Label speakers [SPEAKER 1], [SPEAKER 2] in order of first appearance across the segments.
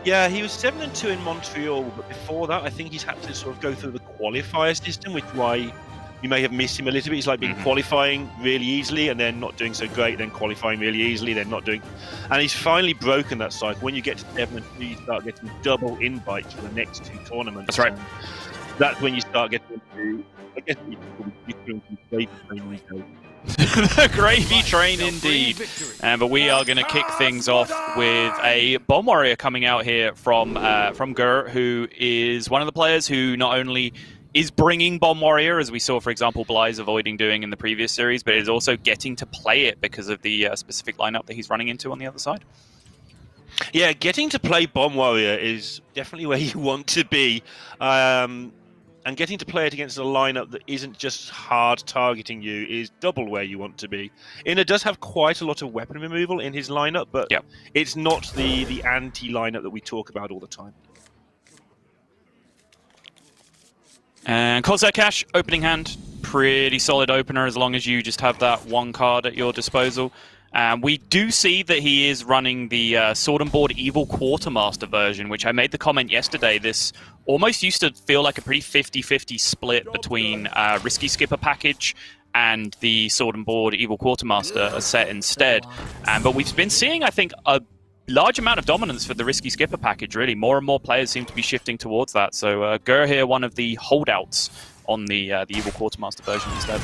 [SPEAKER 1] Yeah, he was 7-2 in Montreal, but before that, I think he's had to sort of go through the qualifier system, which is why you may have missed him a little bit. It's like being qualifying really easily and then not doing so great, then qualifying really easily, then not doing. And he's finally broken that cycle. When you get to 7-2, you start getting double invites for the next 2 tournaments.
[SPEAKER 2] That's right.
[SPEAKER 1] And that's when you start getting into, I guess, you can trade between these days.
[SPEAKER 2] The gravy train indeed. But we are going to kick things off with a Bomb Warrior coming out here from Gur, who is one of the players who not only is bringing Bomb Warrior, as we saw, for example, Bly's avoiding doing in the previous series, but is also getting to play it because of the specific lineup that he's running into on the other side.
[SPEAKER 1] Yeah, getting to play Bomb Warrior is definitely where you want to be. And getting to play it against a lineup that isn't just hard targeting you is double where you want to be. Inna does have quite a lot of weapon removal in his lineup, but it's not the anti-lineup that we talk about all the time.
[SPEAKER 2] And Corsair Cash, opening hand. Pretty solid opener as long as you just have that one card at your disposal. We do see that he is running the Sword and Board Evil Quartermaster version, which I made the comment yesterday. This almost used to feel like a pretty 50-50 split between Risky Skipper package and the Sword and Board Evil Quartermaster set instead. But we've been seeing, I think, a large amount of dominance for the Risky Skipper package, really. More and more players seem to be shifting towards that. So Gur here, one of the holdouts on the Evil Quartermaster version instead.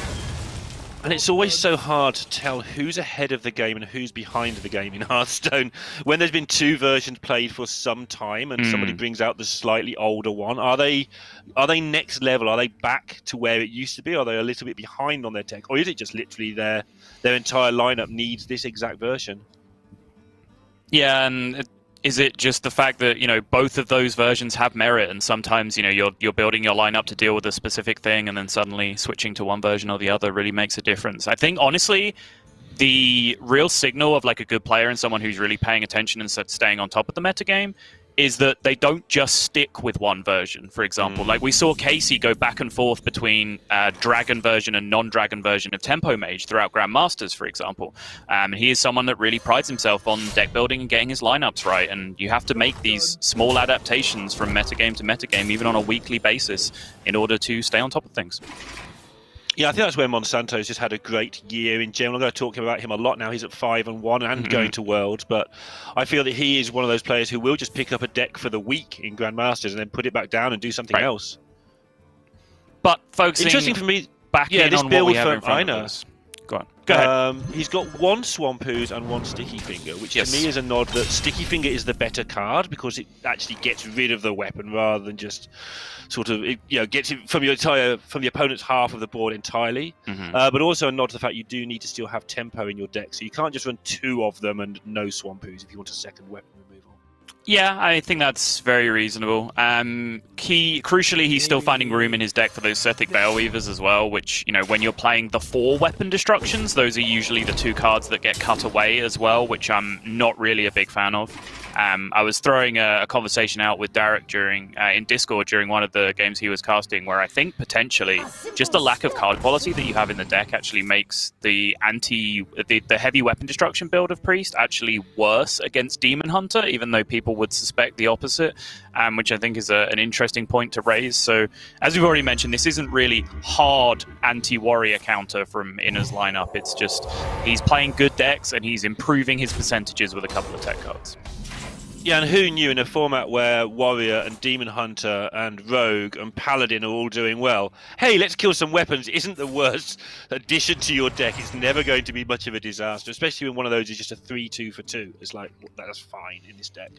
[SPEAKER 1] And it's always so hard to tell who's ahead of the game and who's behind the game in Hearthstone. When there's been 2 versions played for some time and somebody brings out the slightly older one, are they next level? Are they back to where it used to be? Are they a little bit behind on their tech? Or is it just literally their entire lineup needs this exact version?
[SPEAKER 2] Yeah, and is it just the fact that, both of those versions have merit, and sometimes, you're building your lineup to deal with a specific thing, and then suddenly switching to one version or the other really makes a difference. I think, honestly, the real signal of like a good player and someone who's really paying attention and staying on top of the metagame is that they don't just stick with one version, for example. Like we saw Casey go back and forth between Dragon version and non-Dragon version of Tempo Mage throughout Grandmasters, for example. And he is someone that really prides himself on deck building and getting his lineups right. And you have to make these small adaptations from metagame to metagame, even on a weekly basis, in order to stay on top of things.
[SPEAKER 1] Yeah, I think that's where Monsanto's just had a great year in general. I'm going to talk about him a lot now. He's at 5-1 and going to Worlds, but I feel that he is one of those players who will just pick up a deck for the week in Grandmasters and then put it back down and do something else.
[SPEAKER 2] But focusing
[SPEAKER 1] interesting for me,
[SPEAKER 2] back in
[SPEAKER 1] this
[SPEAKER 2] on
[SPEAKER 1] build
[SPEAKER 2] what we have
[SPEAKER 1] for
[SPEAKER 2] in front of us. Go on. Go ahead.
[SPEAKER 1] He's got 1 Swampoos and 1 Sticky Finger, which to me is a nod that Sticky Finger is the better card because it actually gets rid of the weapon rather than just sort of gets it from the opponent's half of the board entirely. But also a nod to the fact you do need to still have tempo in your deck, so you can't just run 2 of them and no Swampoos if you want a second weapon removal.
[SPEAKER 2] Yeah, I think that's very reasonable. Crucially, he's still finding room in his deck for those Sethic Veilweavers as well, which, when you're playing the 4 weapon destructions, those are usually the 2 cards that get cut away as well, which I'm not really a big fan of. I was throwing a conversation out with Derek in Discord during one of the games he was casting, where I think potentially just the lack of card quality that you have in the deck actually makes the heavy weapon destruction build of Priest actually worse against Demon Hunter, even though people would suspect the opposite, which I think is an interesting point to raise. So, as we've already mentioned, this isn't really hard anti-warrior counter from Inna's lineup. It's just he's playing good decks and he's improving his percentages with a couple of tech cards.
[SPEAKER 1] Yeah, and who knew in a format where Warrior and Demon Hunter and Rogue and Paladin are all doing well, hey, let's kill some weapons isn't the worst addition to your deck. It's never going to be much of a disaster, especially when one of those is just a 3-2 for 2. It's like, that's fine in this deck.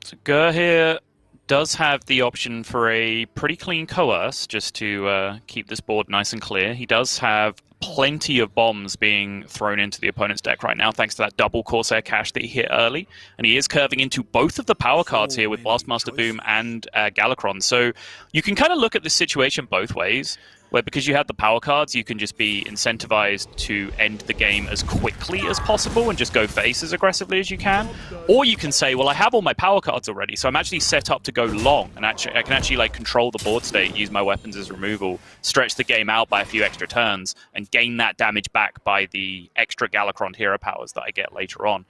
[SPEAKER 2] So Gur here does have the option for a pretty clean Coerce, just to keep this board nice and clear. He does have plenty of bombs being thrown into the opponent's deck right now, thanks to that double Corsair Cash that he hit early. And he is curving into both of the power cards here with Blastmaster Boom and Galakron. So you can kind of look at this situation both ways. where because you have the power cards, you can just be incentivized to end the game as quickly as possible and just go face as aggressively as you can. Or you can say, well, I have all my power cards already, so I'm actually set up to go long, and I can actually like control the board state, use my weapons as removal, stretch the game out by a few extra turns, and gain that damage back by the extra Galakron hero powers that I get later on.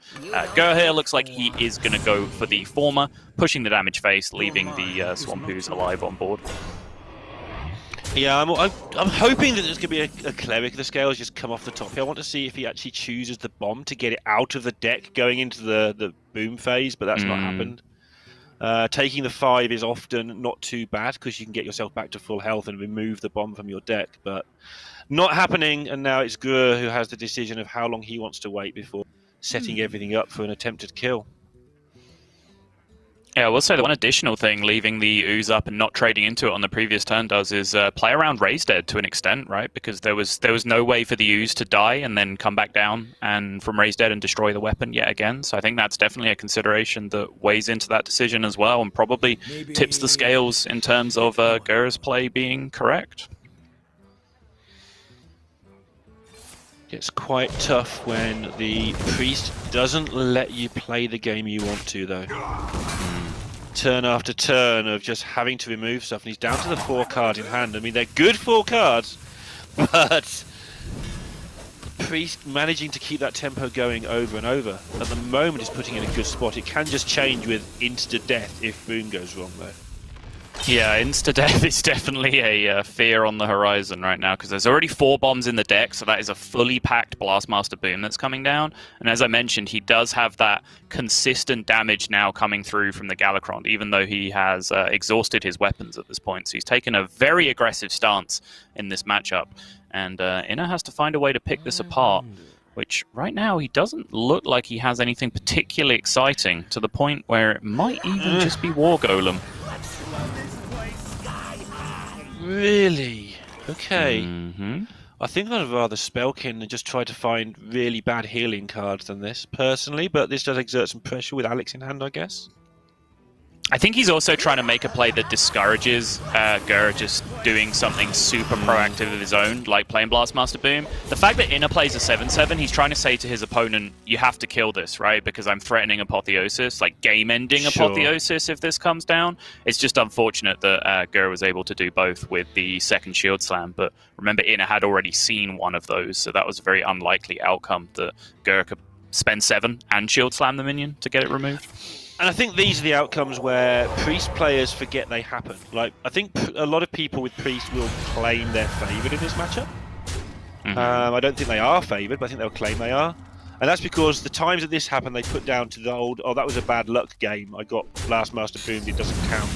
[SPEAKER 2] Gur here looks like he is going to go for the former, pushing the damage face, leaving the Swampoos alive on board.
[SPEAKER 1] Yeah, I'm hoping that there's going to be a cleric of the scales just come off the top here. I want to see if he actually chooses the bomb to get it out of the deck going into the boom phase, but that's not happened. Taking the 5 is often not too bad because you can get yourself back to full health and remove the bomb from your deck, but not happening, and now it's Gur who has the decision of how long he wants to wait before setting everything up for an attempted kill.
[SPEAKER 2] Yeah, I will say that one additional thing leaving the ooze up and not trading into it on the previous turn does is play around Raise Dead to an extent, right? Because there was no way for the ooze to die and then come back down and from Raise Dead and destroy the weapon yet again. So I think that's definitely a consideration that weighs into that decision as well and probably tips the scales in terms of Gur's play being correct.
[SPEAKER 1] It's quite tough when the priest doesn't let you play the game you want to, though. Turn after turn of just having to remove stuff, and he's down to the 4 cards in hand. I mean, they're good 4 cards, but the priest managing to keep that tempo going over and over. At the moment, is putting in a good spot. It can just change with insta-death if boom goes wrong, though.
[SPEAKER 2] Yeah, insta-death is definitely a fear on the horizon right now because there's already 4 bombs in the deck, so that is a fully packed Blastmaster Boom that's coming down. And as I mentioned, he does have that consistent damage now coming through from the Galakron, even though he has exhausted his weapons at this point. So he's taken a very aggressive stance in this matchup, and Inner has to find a way to pick this apart, which right now he doesn't look like he has anything particularly exciting, to the point where it might even just be War Golem.
[SPEAKER 1] Really? Okay. I think I'd rather Spellkin and just try to find really bad healing cards than this, personally, but this does exert some pressure with Alex in hand, I guess.
[SPEAKER 2] I think he's also trying to make a play that discourages Gur just doing something super proactive of his own, like playing Blastmaster Boom. The fact that Inner plays a 7/7, he's trying to say to his opponent, you have to kill this, right? Because I'm threatening Apotheosis, like game-ending Apotheosis if this comes down. It's just unfortunate that Gur was able to do both with the second Shield Slam, but remember, Inner had already seen one of those, so that was a very unlikely outcome that Gur could spend 7 and Shield Slam the minion to get it removed.
[SPEAKER 1] And I think these are the outcomes where Priest players forget they happen. Like, I think a lot of people with Priest will claim they're favoured in this matchup. I don't think they are favoured, but I think they'll claim they are. And that's because the times that this happened, they put down to the old, oh, that was a bad luck game. I got Blastmaster boomed, it doesn't count.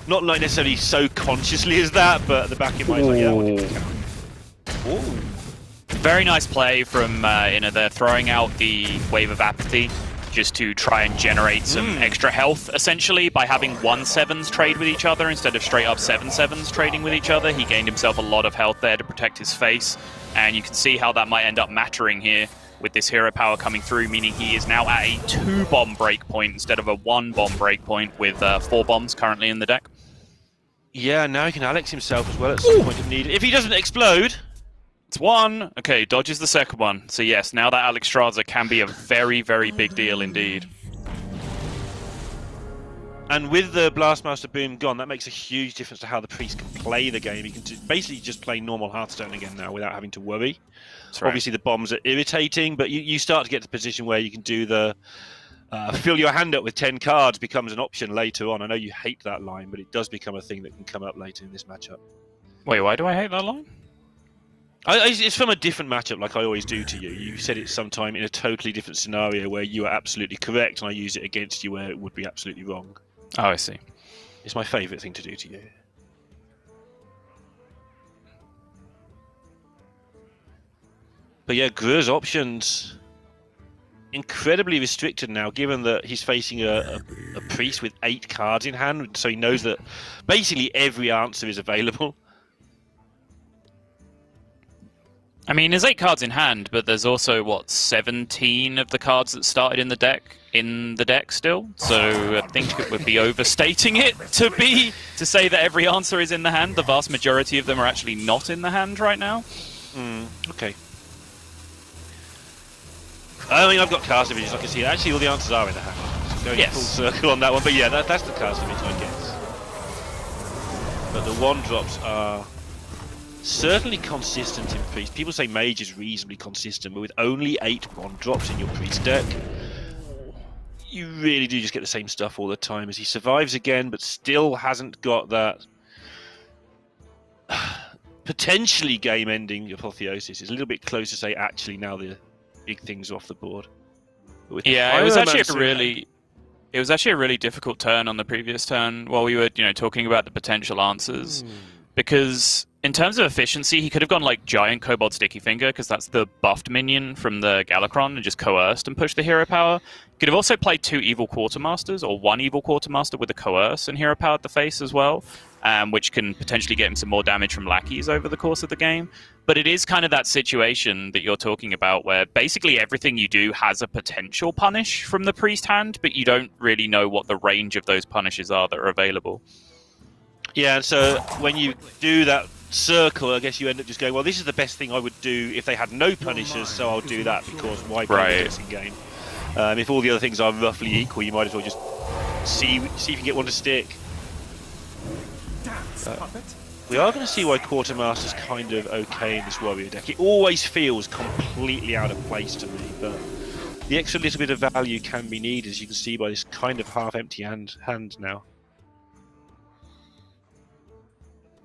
[SPEAKER 1] Not like necessarily so consciously as that, but at the back of my mind, like, yeah, well, it doesn't count. Ooh.
[SPEAKER 2] Very nice play from Inner there, throwing out the Wave of Apathy, just to try and generate some extra health, essentially, by having 1/7s trade with each other instead of straight up 7/7s trading with each other. He gained himself a lot of health there to protect his face, and you can see how that might end up mattering here with this hero power coming through, meaning he is now at a 2-bomb breakpoint instead of a 1-bomb breakpoint with 4 bombs currently in the deck.
[SPEAKER 1] Yeah, now he can Alex himself as well at some point if needed. If he doesn't explode...
[SPEAKER 2] It's 1. Okay, dodges the second one. So yes, now that Alex Straza can be a very, very big deal indeed.
[SPEAKER 1] And with the Blastmaster Boom gone, that makes a huge difference to how the Priest can play the game. He can basically just play normal Hearthstone again now without having to worry. Right. Obviously the bombs are irritating, but you start to get to the position where you can do the fill your hand up with 10 cards becomes an option later on. I know you hate that line, but it does become a thing that can come up later in this matchup.
[SPEAKER 2] Wait, why do I hate that line?
[SPEAKER 1] It's from a different matchup, like I always do to you. You said it sometime in a totally different scenario where you are absolutely correct, and I use it against you where it would be absolutely wrong.
[SPEAKER 2] Oh, I see.
[SPEAKER 1] It's my favourite thing to do to you. But yeah, Grur's options incredibly restricted now, given that he's facing a priest with 8 cards in hand, so he knows that basically every answer is available.
[SPEAKER 2] I mean, there's 8 cards in hand, but there's also, what, 17 of the cards that started in the deck in the deck still, so I think it would be overstating it to say that every answer is in the hand. The vast majority of them are actually not in the hand right now.
[SPEAKER 1] Okay. I mean, I've got cast images, I can see. Actually, all the answers are in the hand. So going full circle on that one, but yeah, that's the cast image, I guess. But the 1-drops are certainly consistent in Priest. People say Mage is reasonably consistent, but with only 8 1-drops in your Priest deck, you really do just get the same stuff all the time. As he survives again, but still hasn't got that potentially game-ending apotheosis. It's a little bit close to say, actually, now the big things are off the board.
[SPEAKER 2] Yeah, it was actually a really difficult turn on the previous turn while we were, talking about the potential answers. Because in terms of efficiency, he could have gone like Giant Kobold Sticky Finger, because that's the buffed minion from the Galakron, and just coerced and pushed the hero power. Could have also played 2 Evil Quartermasters, or 1 Evil Quartermaster with a coerce and hero power at the face as well, which can potentially get him some more damage from lackeys over the course of the game. But it is kind of that situation that you're talking about where basically everything you do has a potential punish from the Priest hand, but you don't really know what the range of those punishes are that are available. Yeah, and so when you do that circle, I guess you end up just going, well, this is the best thing I would do if they had no punishers, so I'll do that because why play this in game? If all the other things are roughly equal, you might as well just see if you can get one to stick. We are going to see why Quartermaster's kind of okay in this Warrior deck. It always feels completely out of place to me, but the extra little bit of value can be needed, as you can see by this kind of half-empty hand now.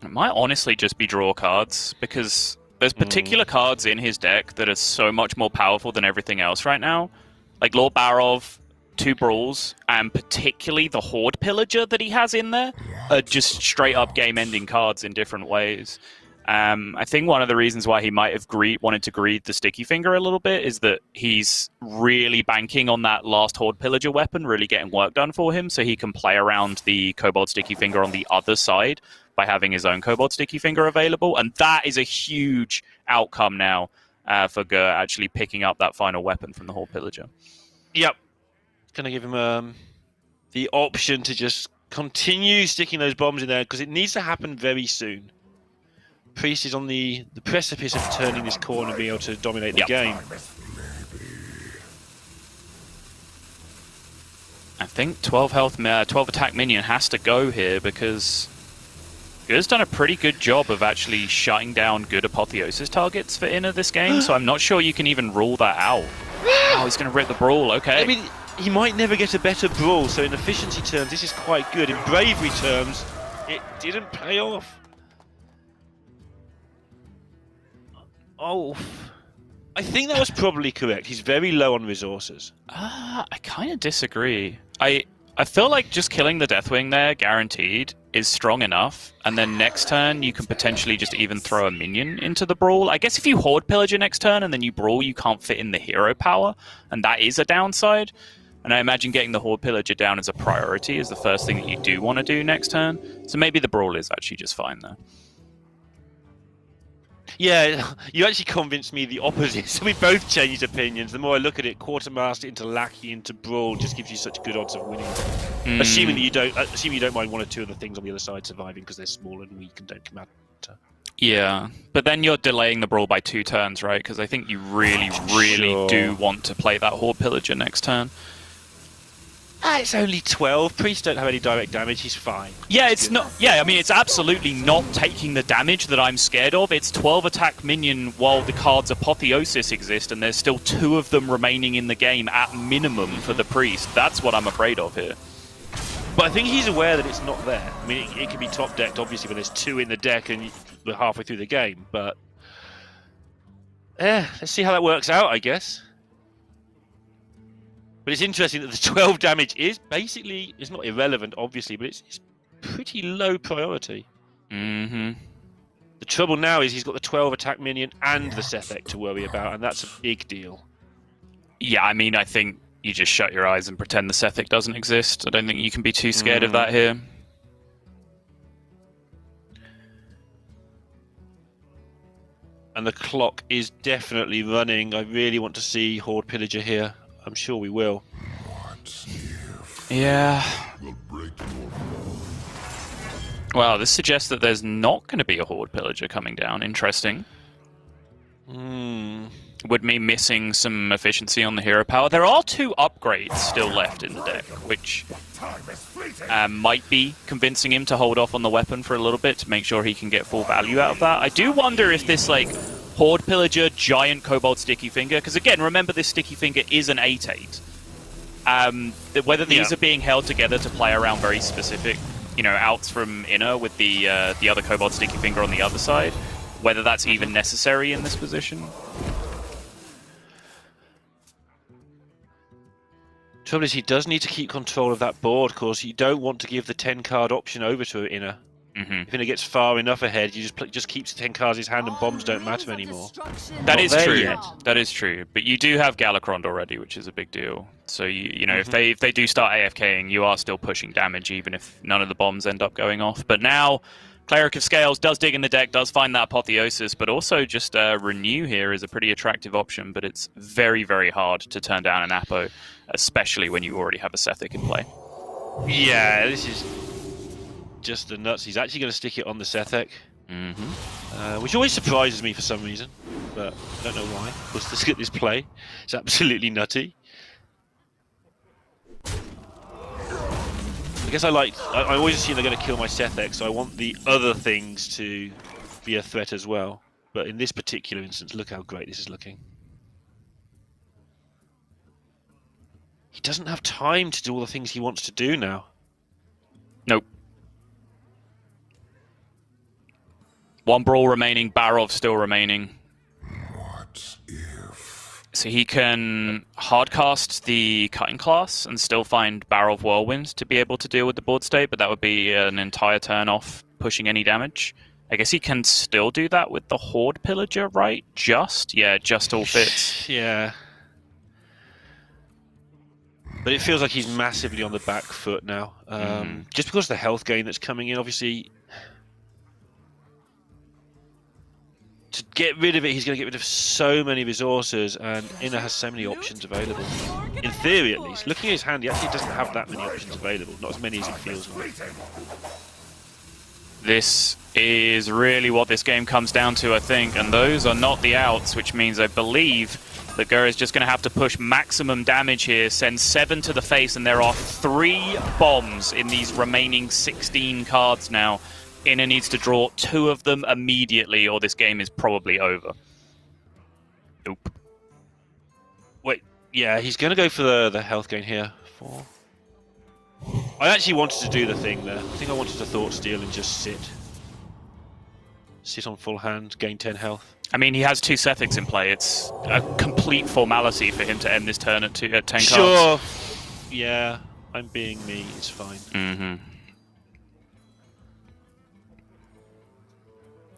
[SPEAKER 2] It might honestly just be draw cards, because there's particular cards in his deck that are so much more powerful than everything else right now. Like Lord Barov, 2 Brawls, and particularly the Horde Pillager that he has in there are just straight-up game-ending cards in different ways. I think one of the reasons why he might have wanted to greed the Sticky Finger a little bit is that he's really banking on that last Horde Pillager weapon really getting work done for him, so he can play around the Kobold Sticky Finger on the other side by having his own Kobold Sticky Finger available, and that is a huge outcome now for Gur actually picking up that final weapon from the Horde Pillager. Yep.
[SPEAKER 1] Going to give him the option to just continue sticking those bombs in there, because it needs to happen very soon. Priest is on the precipice of turning this corner and being able to dominate the game.
[SPEAKER 2] I think 12 health, 12 attack minion has to go here, because Gur's done a pretty good job of actually shutting down good apotheosis targets for Inner this game, so I'm not sure you can even rule that out. Oh, he's going to rip the Brawl, okay.
[SPEAKER 1] I mean, he might never get a better Brawl, so in efficiency terms, this is quite good. In bravery terms, it didn't pay off. Oh, I think that was probably correct. He's very low on resources.
[SPEAKER 2] I kind of disagree. I feel like just killing the Deathwing there, guaranteed, is strong enough, and then next turn you can potentially just even throw a minion into the Brawl. I guess if you Horde Pillager next turn and then you Brawl, you can't fit in the hero power, and that is a downside. And I imagine getting the Horde Pillager down as a priority is the first thing that you do want to do next turn. So maybe the Brawl is actually just fine there.
[SPEAKER 1] Yeah, you actually convinced me the opposite. So we both changed opinions. The more I look at it, Quartermaster into Lackey into Brawl just gives you such good odds of winning. Assuming that you don't mind one or two of the things on the other side surviving because they're small and weak and don't matter.
[SPEAKER 2] Yeah, but then you're delaying the Brawl by 2 turns, right? Because I think you really do want to play that Horde Pillager next turn.
[SPEAKER 1] It's only 12. Priests don't have any direct damage. He's fine.
[SPEAKER 2] Yeah, it's not. Yeah, I mean, it's absolutely not taking the damage that I'm scared of. It's 12 attack minion while the cards Apotheosis exist, and there's still 2 of them remaining in the game at minimum for the Priest. That's what I'm afraid of here.
[SPEAKER 1] But I think he's aware that it's not there. I mean, it can be top decked, obviously, when there's 2 in the deck and we're halfway through the game. But let's see how that works out, I guess. But it's interesting that the 12 damage is basically, it's not irrelevant, obviously, but it's pretty low priority.
[SPEAKER 2] Mm-hmm.
[SPEAKER 1] The trouble now is he's got the 12 attack minion and the Sethek to worry about, and that's a big deal.
[SPEAKER 2] Yeah, I mean, I think you just shut your eyes and pretend the Sethek doesn't exist. I don't think you can be too scared of that here.
[SPEAKER 1] And the clock is definitely running. I really want to see Horde Pillager here. I'm sure we will.
[SPEAKER 2] Yeah. Wow, this suggests that there's not going to be a Horde Pillager coming down. Interesting. Would mean missing some efficiency on the hero power. There are 2 upgrades still left in the deck, which might be convincing him to hold off on the weapon for a little bit to make sure he can get full value out of that. I do wonder if this, like, Horde Pillager, Giant Kobold Sticky Finger, because again, remember this Sticky Finger is an 8/8. Whether these are being held together to play around very specific, you know, outs from inner with the other Kobold Sticky Finger on the other side, whether that's even necessary in this position.
[SPEAKER 1] Trouble is, he does need to keep control of that board, because you don't want to give the 10-card option over to inner. If inner gets far enough ahead, you just keeps the 10 cards in his hand, and bombs don't matter anymore.
[SPEAKER 2] That is true. Yet. That is true. But you do have Galakron already, which is a big deal. So you know, if they do start AFKing, you are still pushing damage, even if none of the bombs end up going off. But now, Cleric of Scales does dig in the deck, does find that Apotheosis, but also just Renew here is a pretty attractive option, but it's very, very hard to turn down an Apo, especially when you already have a Sethic in play.
[SPEAKER 1] Yeah, this is just the nuts. He's actually going to stick it on the Sethic, which always surprises me for some reason, but I don't know why. Of course, let's get this play. It's absolutely nutty. I guess I always assume they're going to kill my Sethic, so I want the other things to be a threat as well. But in this particular instance, look how great this is looking. He doesn't have time to do all the things he wants to do now.
[SPEAKER 2] Nope. 1 Brawl remaining, Barov still remaining.
[SPEAKER 3] What if?
[SPEAKER 2] So he can hardcast the Cutting class and still find Barov Whirlwind to be able to deal with the board state, but that would be an entire turn off pushing any damage. I guess he can still do that with the Horde Pillager, right? Yeah, just all fits.
[SPEAKER 1] Yeah. But it feels like he's massively on the back foot now. Just because of the health gain that's coming in, obviously. To get rid of it, he's going to get rid of so many resources, and Inner has so many options available. In theory, at least. Looking at his hand, he actually doesn't have that many options available. Not as many as it feels like.
[SPEAKER 2] This is really what this game comes down to, I think, and those are not the outs, which means I believe that Gur is just going to have to push maximum damage here, send 7 to the face, and there are 3 bombs in these remaining 16 cards now. Inner needs to draw 2 of them immediately, or this game is probably over. Nope.
[SPEAKER 1] Wait, yeah, he's going to go for the health gain here. 4. I actually wanted to do the thing there. I think I wanted to Thought Steal and just sit. Sit on full hand, gain 10 health.
[SPEAKER 2] I mean, he has 2 Sethics in play. It's a complete formality for him to end this turn at 10 cards.
[SPEAKER 1] Sure. Yeah, I'm being me. It's fine.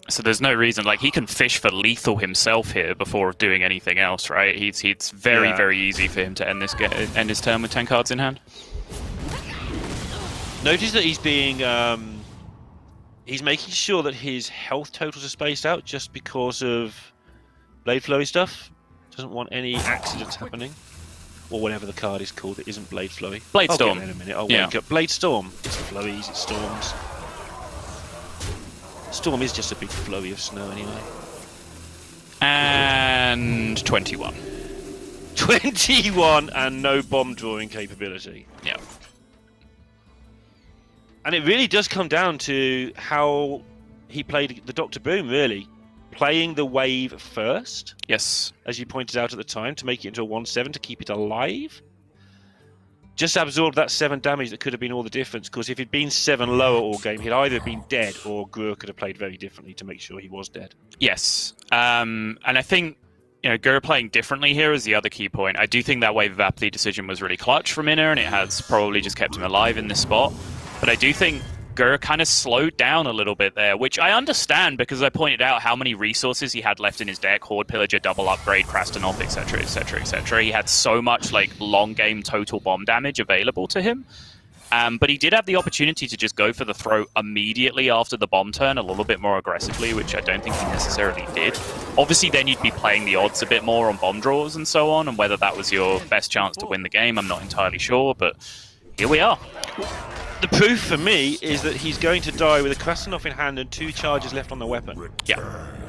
[SPEAKER 2] So there's no reason, like, he can fish for lethal himself here before doing anything else, right? It's very, very easy for him to end his turn with 10 cards in hand.
[SPEAKER 1] Notice that he's being, he's making sure that his health totals are spaced out just because of Blade Flurry stuff. Doesn't want any accidents happening. Or whatever the card is called that isn't Blade Flurry.
[SPEAKER 2] Blade Storm.
[SPEAKER 1] I'll get there in a minute. I'll wake up. Blade Storm. It's flurries, it's storms. Storm is just a big flurry of snow anyway.
[SPEAKER 2] And 21.
[SPEAKER 1] 21 and no bomb drawing capability.
[SPEAKER 2] Yeah.
[SPEAKER 1] And it really does come down to how he played the Dr. Boom, really. Playing the wave first.
[SPEAKER 2] Yes.
[SPEAKER 1] As you pointed out at the time, to make it into a 1/7 to keep it alive. Just absorbed that 7 damage that could have been all the difference, because if he'd been 7 lower all game, he'd either been dead or Gur could have played very differently to make sure he was dead.
[SPEAKER 2] Yes. And I think, you know, Gur playing differently here is the other key point. I do think that Wave of Apathy decision was really clutch from Inner, and it has probably just kept him alive in this spot. But I do think Gur kind of slowed down a little bit there, which I understand because I pointed out how many resources he had left in his deck: Horde Pillager, Double Upgrade, Krastenov, etc, etc, etc. He had so much like long game total bomb damage available to him. But he did have the opportunity to just go for the throw immediately after the bomb turn a little bit more aggressively, which I don't think he necessarily did. Obviously, then you'd be playing the odds a bit more on bomb draws and so on, and whether that was your best chance to win the game, I'm not entirely sure, but here we are.
[SPEAKER 1] The proof for me is that he's going to die with a Krasanov in hand and 2 charges left on the weapon.
[SPEAKER 2] Yeah.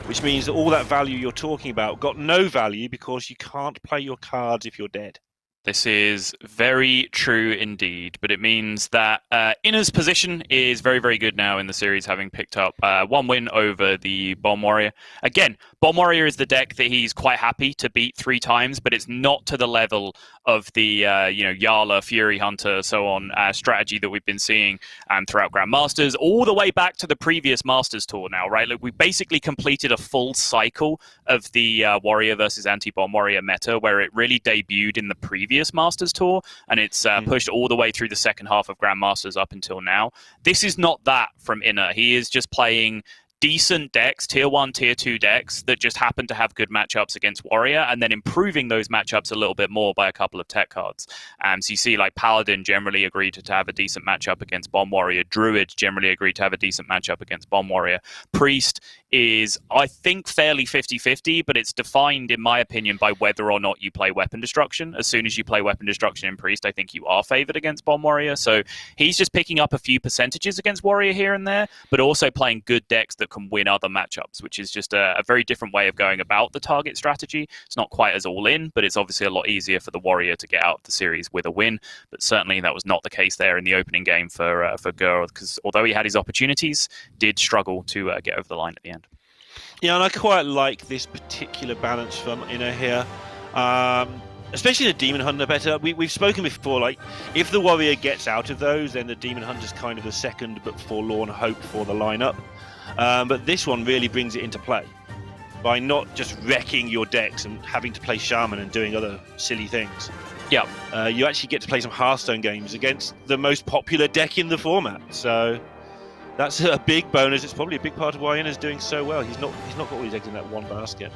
[SPEAKER 1] Which means that all that value you're talking about got no value because you can't play your cards if you're dead.
[SPEAKER 2] This is very true indeed, but it means that Inner's position is very, very good now in the series, having picked up 1 win over the Bomb Warrior. Again, Bomb Warrior is the deck that he's quite happy to beat 3 times, but it's not to the level of the Yala, Fury Hunter, so on strategy that we've been seeing throughout Grandmasters, all the way back to the previous Masters Tour now, right? Like, we basically completed a full cycle of the Warrior versus Anti-Bomb Warrior meta, where it really debuted in the previous Masters Tour, and it's pushed all the way through the second half of Grandmasters up until now. This is not that from Inner. He is just playing decent decks, tier 1, tier 2 decks that just happen to have good matchups against Warrior, and then improving those matchups a little bit more by a couple of tech cards. So you see, like, Paladin generally agreed to have a decent matchup against Bomb Warrior. Druid generally agreed to have a decent matchup against Bomb Warrior. Priest is, I think, fairly 50-50, but it's defined, in my opinion, by whether or not you play Weapon Destruction. As soon as you play Weapon Destruction in Priest, I think you are favored against Bomb Warrior. So he's just picking up a few percentages against Warrior here and there, but also playing good decks that can win other matchups, which is just a very different way of going about the target strategy. It's not quite as all in, but it's obviously a lot easier for the Warrior to get out of the series with a win. But certainly that was not the case there in the opening game for Gur, because although he had his opportunities, did struggle to get over the line at the end.
[SPEAKER 1] Yeah, and I quite like this particular balance from Inner here. Especially the Demon Hunter better. We've spoken before, like, if the Warrior gets out of those, then the Demon Hunter's kind of the second but forlorn hope for the lineup. But this one really brings it into play by not just wrecking your decks and having to play Shaman and doing other silly things.
[SPEAKER 2] Yeah.
[SPEAKER 1] You actually get to play some Hearthstone games against the most popular deck in the format. So that's a big bonus. It's probably a big part of why Inner's doing so well. He's not got all his eggs in that one basket.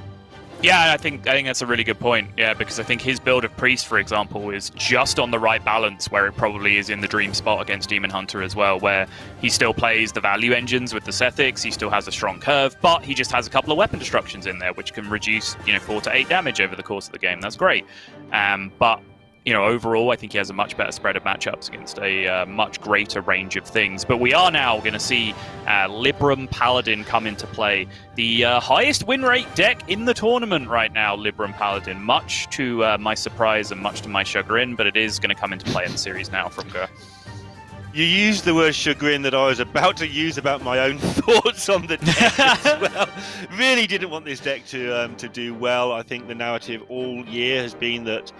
[SPEAKER 2] Yeah, I think that's a really good point. Yeah, because I think his build of Priest, for example, is just on the right balance, where it probably is in the dream spot against Demon Hunter as well, where he still plays the value engines with the Sethics, he still has a strong curve, but he just has a couple of weapon destructions in there, which can reduce 4 to 8 damage over the course of the game. That's great. But overall, I think he has a much better spread of matchups against a much greater range of things. But we are now going to see Libram Paladin come into play. The highest win rate deck in the tournament right now, Libram Paladin, much to my surprise and much to my chagrin, but it is going to come into play in the series now from Gur.
[SPEAKER 1] You used the word chagrin that I was about to use about my own thoughts on the deck as well. Really didn't want this deck to do well. I think the narrative all year has been that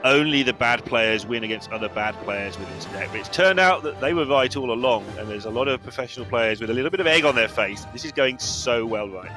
[SPEAKER 1] only the bad players win against other bad players with this deck. But it's turned out that they were right all along, and there's a lot of professional players with a little bit of egg on their face. This is going so well right.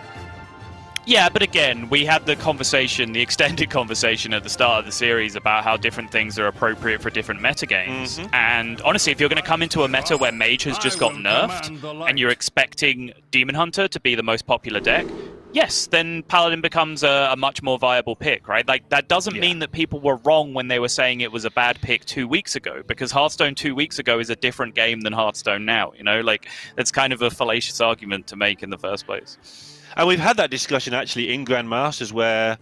[SPEAKER 2] Yeah, but again, we had the conversation, the extended conversation at the start of the series about how different things are appropriate for different metagames. Mm-hmm. And honestly, if you're going to come into a meta where Mage has just got nerfed, and you're expecting Demon Hunter to be the most popular deck, yes, then Paladin becomes a much more viable pick, right? Like, that doesn't mean that people were wrong when they were saying it was a bad pick 2 weeks ago, because Hearthstone 2 weeks ago is a different game than Hearthstone now, Like, that's kind of a fallacious argument to make in the first place.
[SPEAKER 1] And we've had that discussion, actually, in Grandmasters, where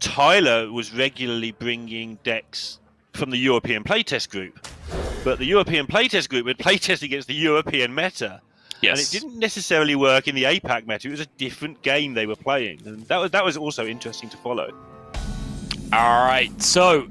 [SPEAKER 1] Tyler was regularly bringing decks from the European playtest group. But the European playtest group would playtest against the European meta. Yes. And it didn't necessarily work in the APAC meta. It was a different game they were playing. And that was also interesting to follow.
[SPEAKER 2] All right, so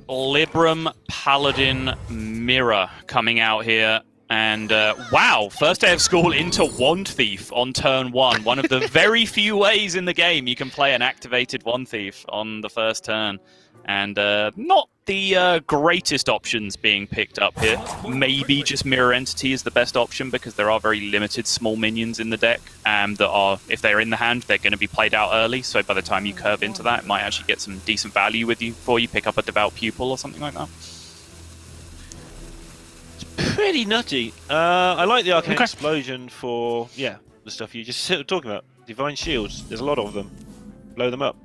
[SPEAKER 2] Libram Paladin Mirror coming out here. And wow, first day of school into Wand Thief on turn 1. One of the very few ways in the game you can play an activated Wand Thief on the first turn. And not the greatest options being picked up here. Maybe just Mirror Entity is the best option, because there are very limited small minions in the deck that are, if they're in the hand, they're going to be played out early. So by the time you curve into that, it might actually get some decent value with you before you pick up a Devout Pupil or something like that.
[SPEAKER 1] Pretty nutty. I like the Arcane Explosion for, the stuff you just talking about. Divine Shields. There's a lot of them. Blow them up.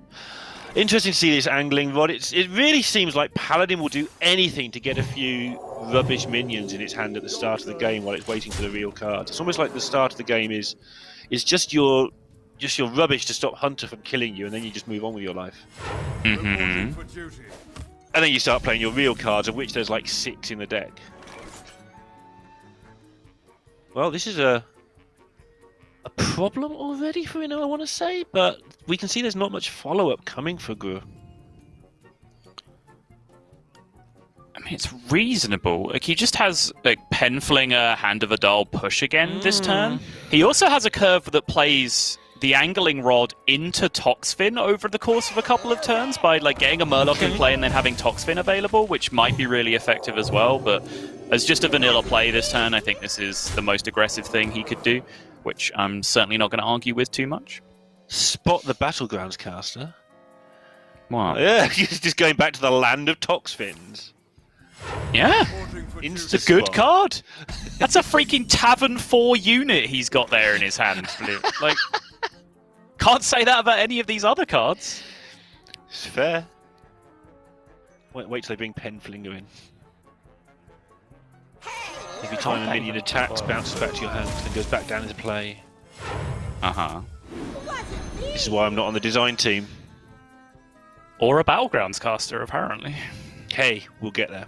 [SPEAKER 1] Interesting to see this angling rod. It really seems like Paladin will do anything to get a few rubbish minions in its hand at the start of the game while it's waiting for the real card. It's almost like the start of the game is just your just you're rubbish to stop Hunter from killing you, and then you just move on with your life.
[SPEAKER 2] Mm-hmm.
[SPEAKER 1] And then you start playing your real cards, of which there's like 6 in the deck. Well, this is a problem already for Ino, I want to say, but we can see there's not much follow-up coming for Gur.
[SPEAKER 2] I mean, it's reasonable. Like, he just has like Penflinger, Hand of Adal, Push again this turn. He also has a curve that plays the Angling Rod into Toxfin over the course of a couple of turns by like getting a Murloc in play and then having Toxfin available, which might be really effective as well. But as just a vanilla play this turn, I think this is the most aggressive thing he could do, which I'm certainly not going to argue with too much.
[SPEAKER 1] Spot the Battlegrounds caster.
[SPEAKER 2] Wow.
[SPEAKER 1] Yeah, just going back to the land of Toxfins.
[SPEAKER 2] Yeah.
[SPEAKER 1] It's
[SPEAKER 2] a good card. That's a freaking Tavern 4 unit he's got there in his hand. Like, can't say that about any of these other cards.
[SPEAKER 1] It's fair. Wait till they bring Penflinger in. Every time a minion attacks, bounces back to your hand, then goes back down into play.
[SPEAKER 2] Uh-huh.
[SPEAKER 1] This is why I'm not on the design team.
[SPEAKER 2] Or a Battlegrounds caster, apparently.
[SPEAKER 1] Hey, we'll get there.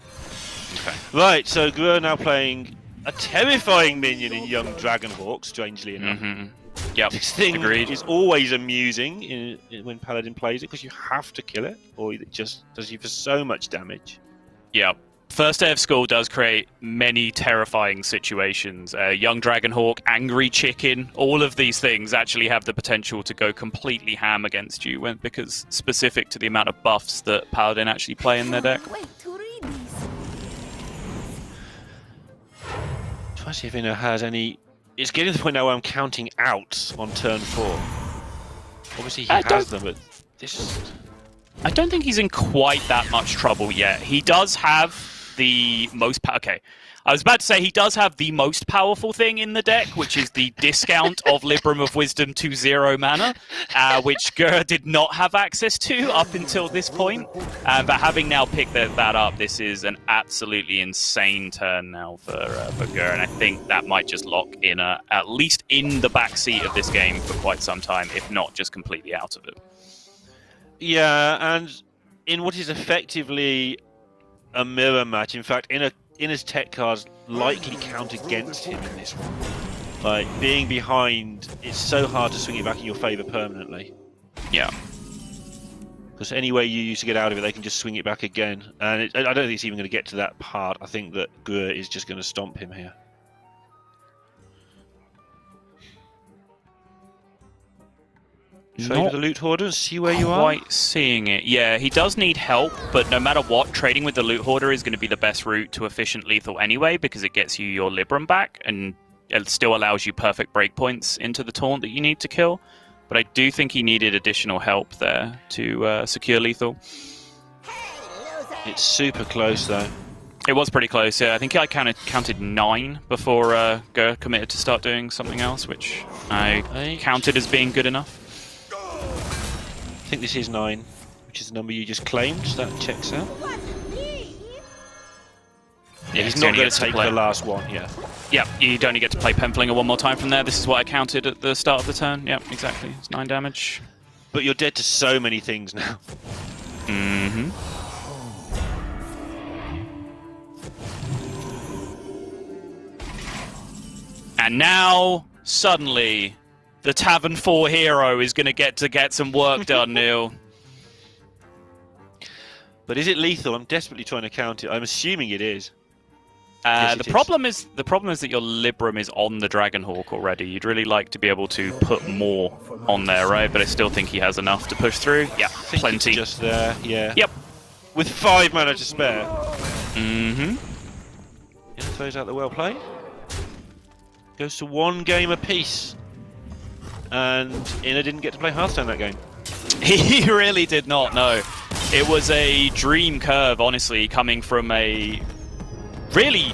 [SPEAKER 2] Okay.
[SPEAKER 1] Right, so Gur now playing a terrifying minion in Young Dragonhawk, strangely enough.
[SPEAKER 2] Mm-hmm. Yep,
[SPEAKER 1] This thing
[SPEAKER 2] agreed.
[SPEAKER 1] is always amusing when Paladin plays it, because you have to kill it, or it just does you for so much damage.
[SPEAKER 2] Yep. First day of school does create many terrifying situations. Young Dragonhawk, Angry Chicken, all of these things actually have the potential to go completely ham against you because specific to the amount of buffs that Paladin actually play in their deck.
[SPEAKER 1] Try to see if Ino has any... It's getting to the point now where I'm counting out on turn 4. Obviously he has them, but this...
[SPEAKER 2] I don't think he's in quite that much trouble yet. He does have the most... Okay, I was about to say he does have the most powerful thing in the deck, which is the discount of Libram of Wisdom to 0 mana, which Gur did not have access to up until this point. But having now picked that up, this is an absolutely insane turn now for Gur, and I think that might just lock in at least in the backseat of this game for quite some time, if not just completely out of it.
[SPEAKER 1] Yeah, and in what is effectively a mirror match, in fact, Inna's tech cards likely count against him in this one. Like, being behind, it's so hard to swing it back in your favour permanently.
[SPEAKER 2] Yeah.
[SPEAKER 1] Because any way you used to get out of it, they can just swing it back again. And I don't think it's even going to get to that part. I think that Gur is just going to stomp him here. Trade with the Loot Hoarder and see where you are.
[SPEAKER 2] Quite seeing it. Yeah, he does need help, but no matter what, trading with the Loot Hoarder is going to be the best route to efficient lethal anyway, because it gets you your Libram back, and it still allows you perfect breakpoints into the taunt that you need to kill. But I do think he needed additional help there to secure lethal.
[SPEAKER 1] It's super close, though.
[SPEAKER 2] It was pretty close, yeah. I think I counted 9 before Gur committed to start doing something else, which I counted as being good enough.
[SPEAKER 1] I think this is 9, which is the number you just claimed. So that checks out. Yeah, he's not going to take the last one, yeah.
[SPEAKER 2] Yep, you'd only get to play Penflinger one more time from there. This is what I counted at the start of the turn. Yep, exactly. It's 9 damage.
[SPEAKER 1] But you're dead to so many things now.
[SPEAKER 2] Mm-hmm. And now, suddenly, the Tavern 4 hero is going to get some work done, Neil.
[SPEAKER 1] But is it lethal? I'm desperately trying to count it. I'm assuming it is. Yes,
[SPEAKER 2] the problem is that your Libram is on the Dragonhawk already. You'd really like to be able to put more on there, right? But I still think he has enough to push through. Yeah, plenty.
[SPEAKER 1] Just there, yeah.
[SPEAKER 2] Yep.
[SPEAKER 1] With 5 mana to spare.
[SPEAKER 2] Mm-hmm.
[SPEAKER 1] Yeah, throws out the well played. Goes to 1 game apiece. And Inna didn't get to play Hearthstone that game.
[SPEAKER 2] He really did not, no. It was a dream curve, honestly, coming from a... Really,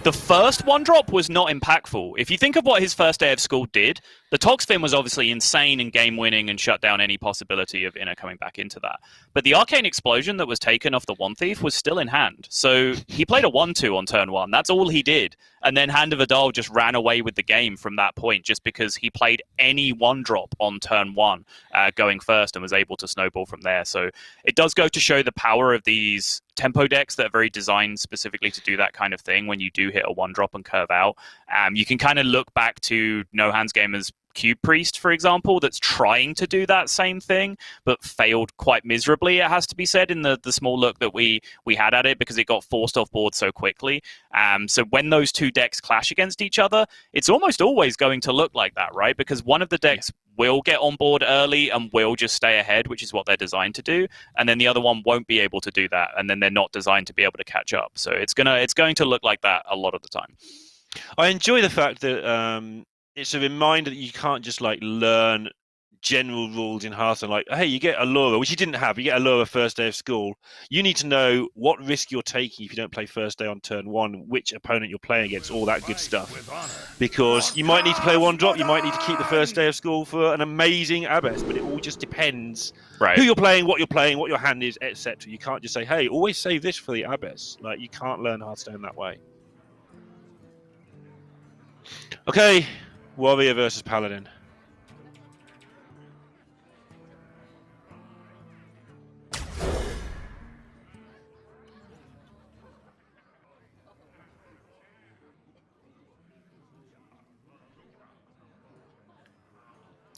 [SPEAKER 2] the first 1-drop was not impactful. If you think of what his first day of school did, The Toxfin was obviously insane and game-winning and shut down any possibility of Inner coming back into that. But the Arcane Explosion that was taken off the One Thief was still in hand. So he played a 1-2 on turn 1. That's all he did. And then Hand of Adal just ran away with the game from that point just because he played any 1-drop on turn 1 going first and was able to snowball from there. So it does go to show the power of these tempo decks that are very designed specifically to do that kind of thing. When you do hit a 1-drop and curve out, you can kind of look back to No Hands Gamer's Cube Priest, for example, that's trying to do that same thing, but failed quite miserably, it has to be said, in the small look that we had at it, because it got forced off board so quickly. So when those two decks clash against each other, it's almost always going to look like that, right? Because one of the decks will get on board early and will just stay ahead, which is what they're designed to do, and then the other one won't be able to do that, and then they're not designed to be able to catch up. So it's going to look like that a lot of the time.
[SPEAKER 1] I enjoy the fact that it's a reminder that you can't just like learn general rules in Hearthstone, like, hey, you get Allura, which you didn't have. You get Allura first day of school. You need to know what risk you're taking if you don't play first day on turn 1, which opponent you're playing against, all that good stuff. Because you might need to play 1-drop, you might need to keep the first day of school for an amazing Abbess, but it all just depends who you're playing, what your hand is, etc. You can't just say, hey, always save this for the Abbess. Like, you can't learn Hearthstone that way. Okay, Warrior versus Paladin.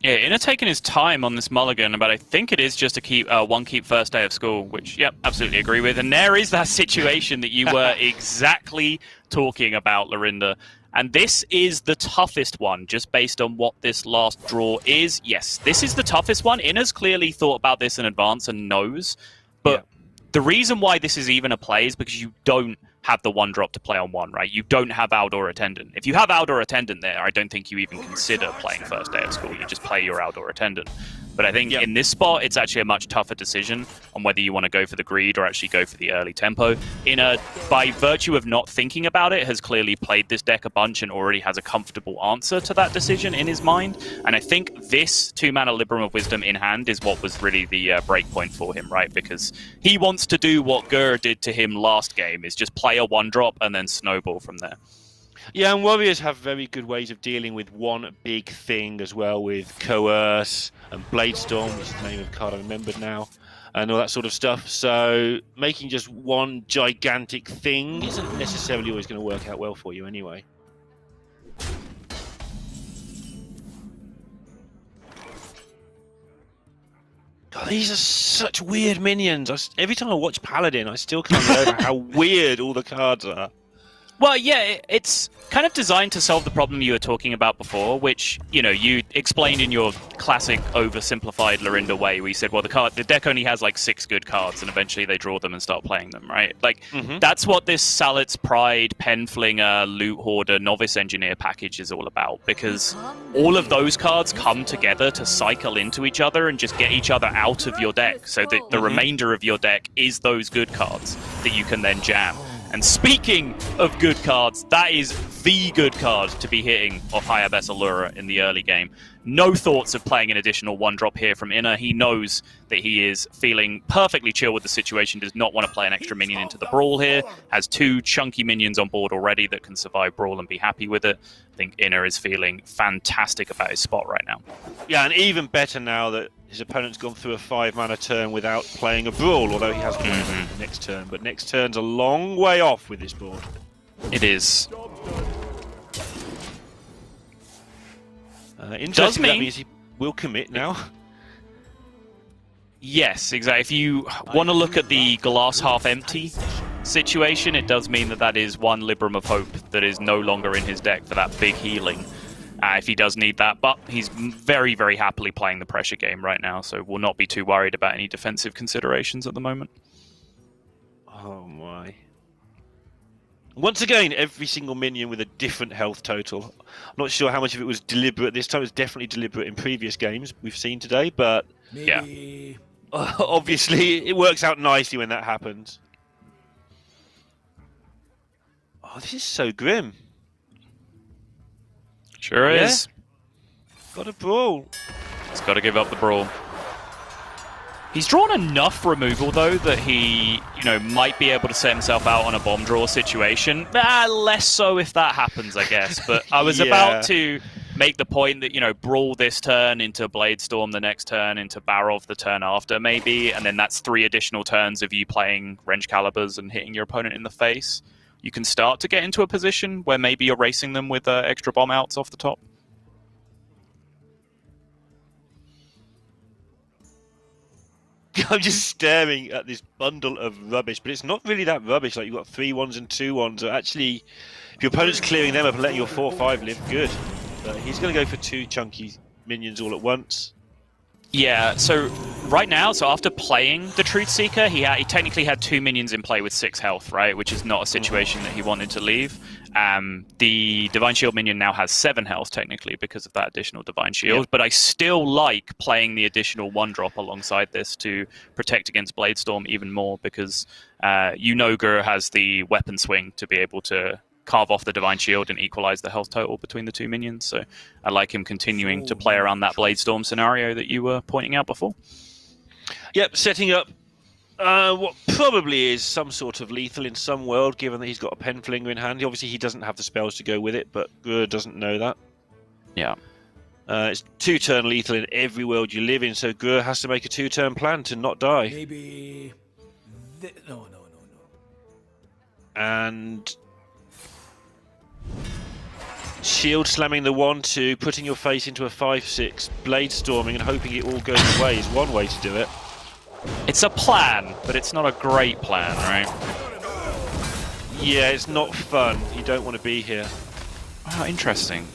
[SPEAKER 2] Yeah, Inner taking his time on this mulligan, but I think it is just to keep one keep first day of school, which, yep, absolutely agree with. And there is that situation that you were exactly talking about, Lorinda. And this is the toughest one, just based on what this last draw is. Yes, this is the toughest one. Inner's clearly thought about this in advance and knows. But the reason why this is even a play is because you don't have the 1-drop to play on 1, right? You don't have Outdoor Attendant. If you have Outdoor Attendant there, I don't think you even consider playing first day of school. You just play your Outdoor Attendant. But I think in this spot, it's actually a much tougher decision on whether you want to go for the greed or actually go for the early tempo. Inner, by virtue of not thinking about it, has clearly played this deck a bunch and already has a comfortable answer to that decision in his mind. And I think this 2-mana Libram of Wisdom in hand is what was really the break point for him, right? Because he wants to do what Gur did to him last game, is just play a 1-drop and then snowball from there.
[SPEAKER 1] Yeah, and Warriors have very good ways of dealing with one big thing as well, with Coerce and Bladestorm, which is the name of the card I remembered now, and all that sort of stuff. So making just one gigantic thing isn't necessarily always going to work out well for you anyway. God, these are such weird minions. Every time I watch Paladin, I still can't get over how weird all the cards are.
[SPEAKER 2] Well, yeah, it's kind of designed to solve the problem you were talking about before, which, you know, you explained in your classic oversimplified Lorinda way, where you said, well, the deck only has like 6 good cards, and eventually they draw them and start playing them, right? Like, that's what this Salit's Pride, Penflinger, Loot Hoarder, Novice Engineer package is all about, because all of those cards come together to cycle into each other and just get each other out of your deck, so that the remainder of your deck is those good cards that you can then jam. And speaking of good cards, that is the good card to be hitting off High Abbess Allura in the early game. No thoughts of playing an additional 1-drop here from Inner. He knows that he is feeling perfectly chill with the situation, does not want to play an extra minion into the Brawl here, has 2 chunky minions on board already that can survive Brawl and be happy with it. I think Inner is feeling fantastic about his spot right now.
[SPEAKER 1] Yeah, and even better now that his opponent's gone through a 5-mana turn without playing a Brawl, although he has played the next turn. But next turn's a long way off with this board.
[SPEAKER 2] It is.
[SPEAKER 1] Interesting, that means he will commit now.
[SPEAKER 2] Yes, exactly. If you want to look at the glass half empty situation, it does mean that is one Libram of Hope that is no longer in his deck for that big healing. If he does need that, but he's very, very happily playing the pressure game right now, so we'll not be too worried about any defensive considerations at the moment.
[SPEAKER 1] Oh my. Once again, every single minion with a different health total. I'm not sure how much of it was deliberate this time. It was definitely deliberate in previous games we've seen today, but
[SPEAKER 4] maybe.
[SPEAKER 1] Yeah. Obviously, it works out nicely when that happens. Oh, this is so grim.
[SPEAKER 2] Sure is.
[SPEAKER 1] Got a brawl.
[SPEAKER 2] He's got to give up the brawl. He's drawn enough removal, though, that he, might be able to set himself out on a bomb draw situation. Less so if that happens, I guess. But I was about to make the point that, brawl this turn into Bladestorm the next turn, into Barov the turn after, maybe. And then that's 3 additional turns of you playing Wrench Calibers and hitting your opponent in the face. You can start to get into a position where maybe you're racing them with extra bomb outs off the top.
[SPEAKER 1] I'm just staring at this bundle of rubbish, but it's not really that rubbish. Like, you've got 3 1s and 2 1s. Actually, if your opponent's clearing them up and letting your 4/5 live, good. But he's going to go for 2 chunky minions all at once.
[SPEAKER 2] Yeah, so right now, after playing the Truth Seeker, he technically had 2 minions in play with 6 health, right? Which is not a situation that he wanted to leave. The Divine Shield minion now has 7 health, technically, because of that additional Divine Shield. But I still like playing the additional 1-drop alongside this to protect against Bladestorm even more, because Gur has the weapon swing to be able to carve off the Divine Shield and equalize the health total between the 2 minions. So I like him continuing to play around that Bladestorm scenario that you were pointing out before.
[SPEAKER 1] Yep, setting up what probably is some sort of lethal in some world, given that he's got a Penflinger in hand. Obviously, he doesn't have the spells to go with it, but Gur doesn't know that.
[SPEAKER 2] Yeah.
[SPEAKER 1] It's 2-turn lethal in every world you live in, so Gur has to make a 2-turn plan to not die.
[SPEAKER 4] Maybe... No.
[SPEAKER 1] And... Shield slamming the 1-2, putting your face into a 5/6, blade storming and hoping it all goes away is one way to do it.
[SPEAKER 2] It's a plan, but it's not a great plan, right?
[SPEAKER 1] Yeah, it's not fun. You don't want to be here.
[SPEAKER 2] Oh, interesting.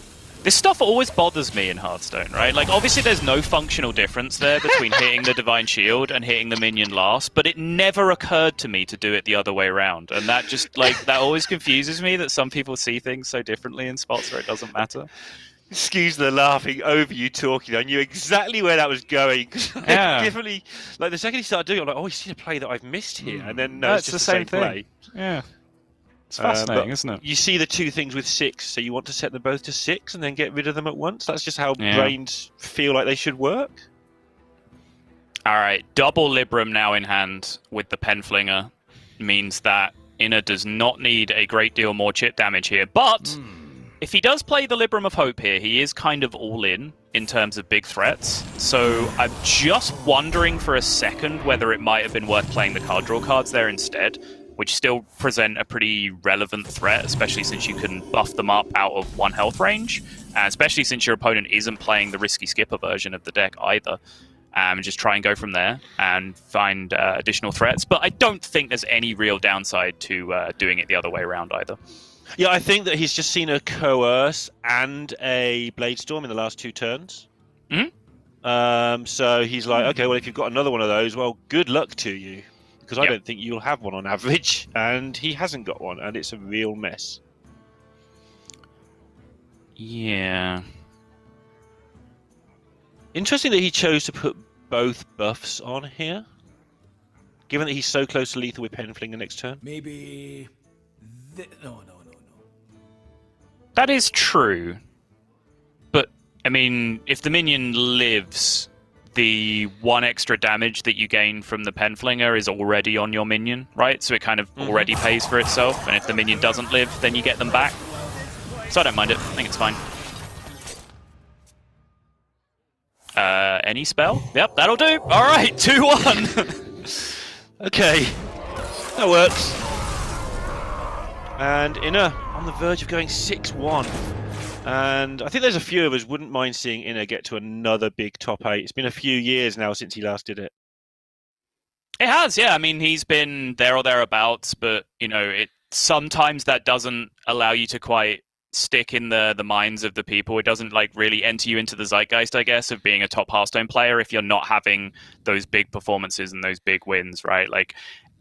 [SPEAKER 2] This stuff always bothers me in Hearthstone, right? Like, obviously there's no functional difference there between hitting the Divine Shield and hitting the minion last, but it never occurred to me to do it the other way around. And that just, that always confuses me, that some people see things so differently in spots where it doesn't matter.
[SPEAKER 1] Excuse the laughing over you talking. I knew exactly where that was going.
[SPEAKER 2] Yeah.
[SPEAKER 1] Definitely, the second he started doing it, I'm like, oh, he's seen a play that I've missed here. And then, no, it's just the same
[SPEAKER 2] thing.
[SPEAKER 1] play.
[SPEAKER 2] Yeah. It's fascinating, isn't it?
[SPEAKER 1] You see the 2 things with 6, so you want to set them both to 6 and then get rid of them at once. That's just how brains feel like they should work.
[SPEAKER 2] All right, double Libram now in hand with the Penflinger means that Inner does not need a great deal more chip damage here. But if he does play the Libram of Hope here, he is kind of all in terms of big threats. So I'm just wondering for a second whether it might have been worth playing the card draw cards there instead, which still present a pretty relevant threat, especially since you can buff them up out of 1 health range, and especially since your opponent isn't playing the risky skipper version of the deck either. Just try and go from there and find additional threats. But I don't think there's any real downside to doing it the other way around either.
[SPEAKER 1] Yeah, I think that he's just seen a Coerce and a Bladestorm in the last 2 turns. So he's like, okay, well, if you've got another one of those, well, good luck to you. Because I don't think you'll have one on average, and he hasn't got one, and it's a real mess.
[SPEAKER 2] Yeah.
[SPEAKER 1] Interesting that he chose to put both buffs on here, given that he's so close to lethal with Penflinger next turn.
[SPEAKER 4] Maybe... No.
[SPEAKER 2] That is true. But, I mean, if the minion lives, the 1 extra damage that you gain from the Penflinger is already on your minion, right? So it kind of already pays for itself, and if the minion doesn't live, then you get them back. So I don't mind it. I think it's fine. Any spell? Yep, that'll do. All right, 2-1.
[SPEAKER 1] Okay, that works. And Inner on the verge of going 6-1. And I think there's a few of us wouldn't mind seeing Inner get to another big top 8. It's been a few years now since he last did it.
[SPEAKER 2] It has, yeah. I mean, he's been there or thereabouts, but, sometimes that doesn't allow you to quite stick in the minds of the people. It doesn't really enter you into the zeitgeist, I guess, of being a top Hearthstone player if you're not having those big performances and those big wins, right?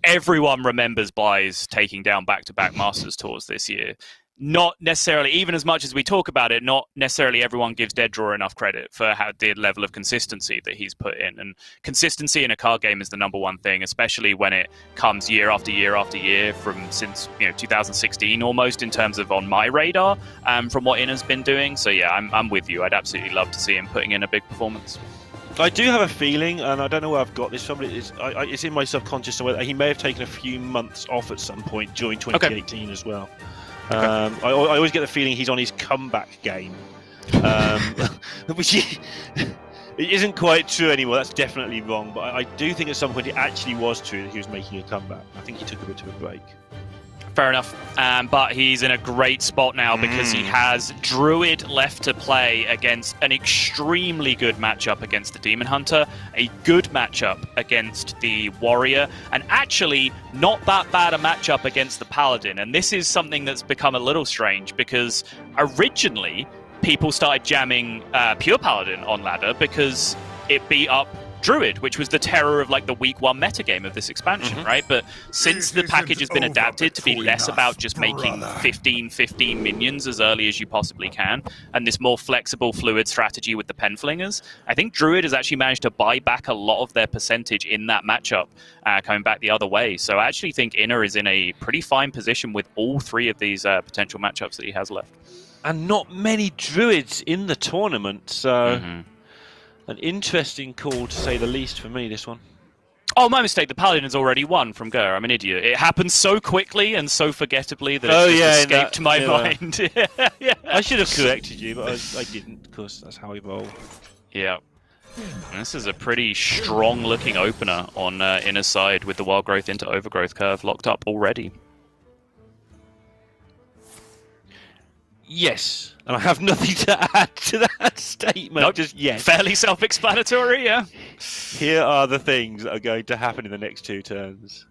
[SPEAKER 2] Everyone remembers Bly's taking down back-to-back Masters Tours this year. not necessarily, even as much as we talk about it, not necessarily everyone gives Dead Draw enough credit for how the level of consistency that he's put in. And consistency in a card game is the number one thing, especially when it comes year after year after year since 2016 almost, in terms of on my radar, from what Inner's been doing. So yeah, I'm with you. I'd absolutely love to see him putting in a big performance.
[SPEAKER 1] I do have a feeling, and I don't know where I've got this from, but it's in my subconscious somewhere, that he may have taken a few months off at some point during 2018 as well. Okay. I always get the feeling he's on his comeback game, which it isn't quite true anymore. That's definitely wrong, but I do think at some point it actually was true that he was making a comeback. I think he took a bit of a break.
[SPEAKER 2] Fair enough, but he's in a great spot now because he has Druid left to play against an extremely good matchup against the Demon Hunter, a good matchup against the Warrior, and actually not that bad a matchup against the Paladin. And this is something that's become a little strange because originally people started jamming Pure Paladin on ladder because it beat up Druid, which was the terror of like the week 1 metagame of this expansion, right? But since the package has been adapted to be less about just making 15 minions as early as you possibly can, and this more flexible, fluid strategy with the Penflingers, I think Druid has actually managed to buy back a lot of their percentage in that matchup, coming back the other way. So I actually think Inner is in a pretty fine position with all 3 of these potential matchups that he has left.
[SPEAKER 1] And not many Druids in the tournament, so... An interesting call, to say the least, for me, this one.
[SPEAKER 2] Oh, my mistake. The Paladin has already won from Gur. I'm an idiot. It happened so quickly and so forgettably that it just escaped my mind.
[SPEAKER 1] Yeah. I should have corrected you, but I didn't, because that's how we roll.
[SPEAKER 2] Yeah. And this is a pretty strong-looking opener on Inner's side with the Wild Growth into Overgrowth curve locked up already.
[SPEAKER 1] Yes, and I have nothing to add to that statement.
[SPEAKER 2] Nope.
[SPEAKER 1] Just yes.
[SPEAKER 2] Fairly self-explanatory, yeah.
[SPEAKER 1] Here are the things that are going to happen in the next 2 turns.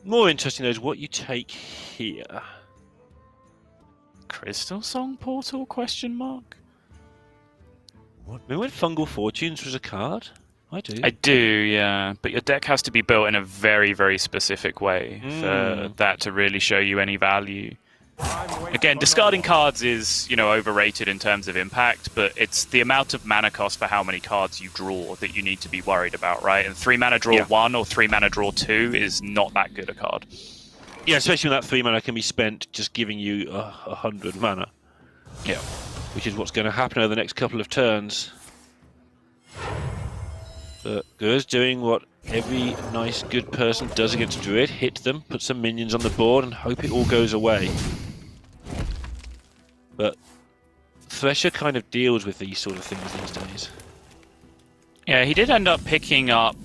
[SPEAKER 1] More interesting, though, is what you take here.
[SPEAKER 2] Crystal Song Portal, question mark?
[SPEAKER 1] Remember when Fungal Fortunes was a card? I do.
[SPEAKER 2] I do, yeah. But your deck has to be built in a very, very specific way for that to really show you any value. Again, discarding cards is, overrated in terms of impact, but it's the amount of mana cost for how many cards you draw that you need to be worried about, right? And 3 mana draw 1 or 3 mana draw 2 is not that good a card.
[SPEAKER 1] Yeah, especially when that 3 mana can be spent just giving you 100 mana.
[SPEAKER 2] Yeah.
[SPEAKER 1] Which is what's going to happen over the next couple of turns. But Gur's doing what every nice, good person does against Druid. Hit them, put some minions on the board, and hope it all goes away. But Thresher kind of deals with these sort of things these days.
[SPEAKER 2] Yeah, he did end up picking up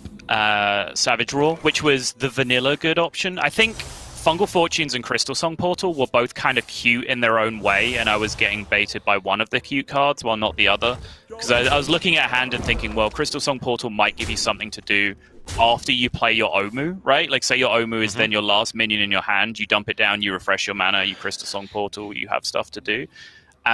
[SPEAKER 2] Savage Roar, which was the vanilla good option. I think Fungal Fortunes and Crystal Song Portal were both kind of cute in their own way, and I was getting baited by one of the cute cards while not the other. Because I was looking at hand and thinking, well, Crystal Song Portal might give you something to do after you play your Omu, right? Like, say your Omu is then your last minion in your hand, you dump it down, you refresh your mana, you Crystal Song Portal, you have stuff to do.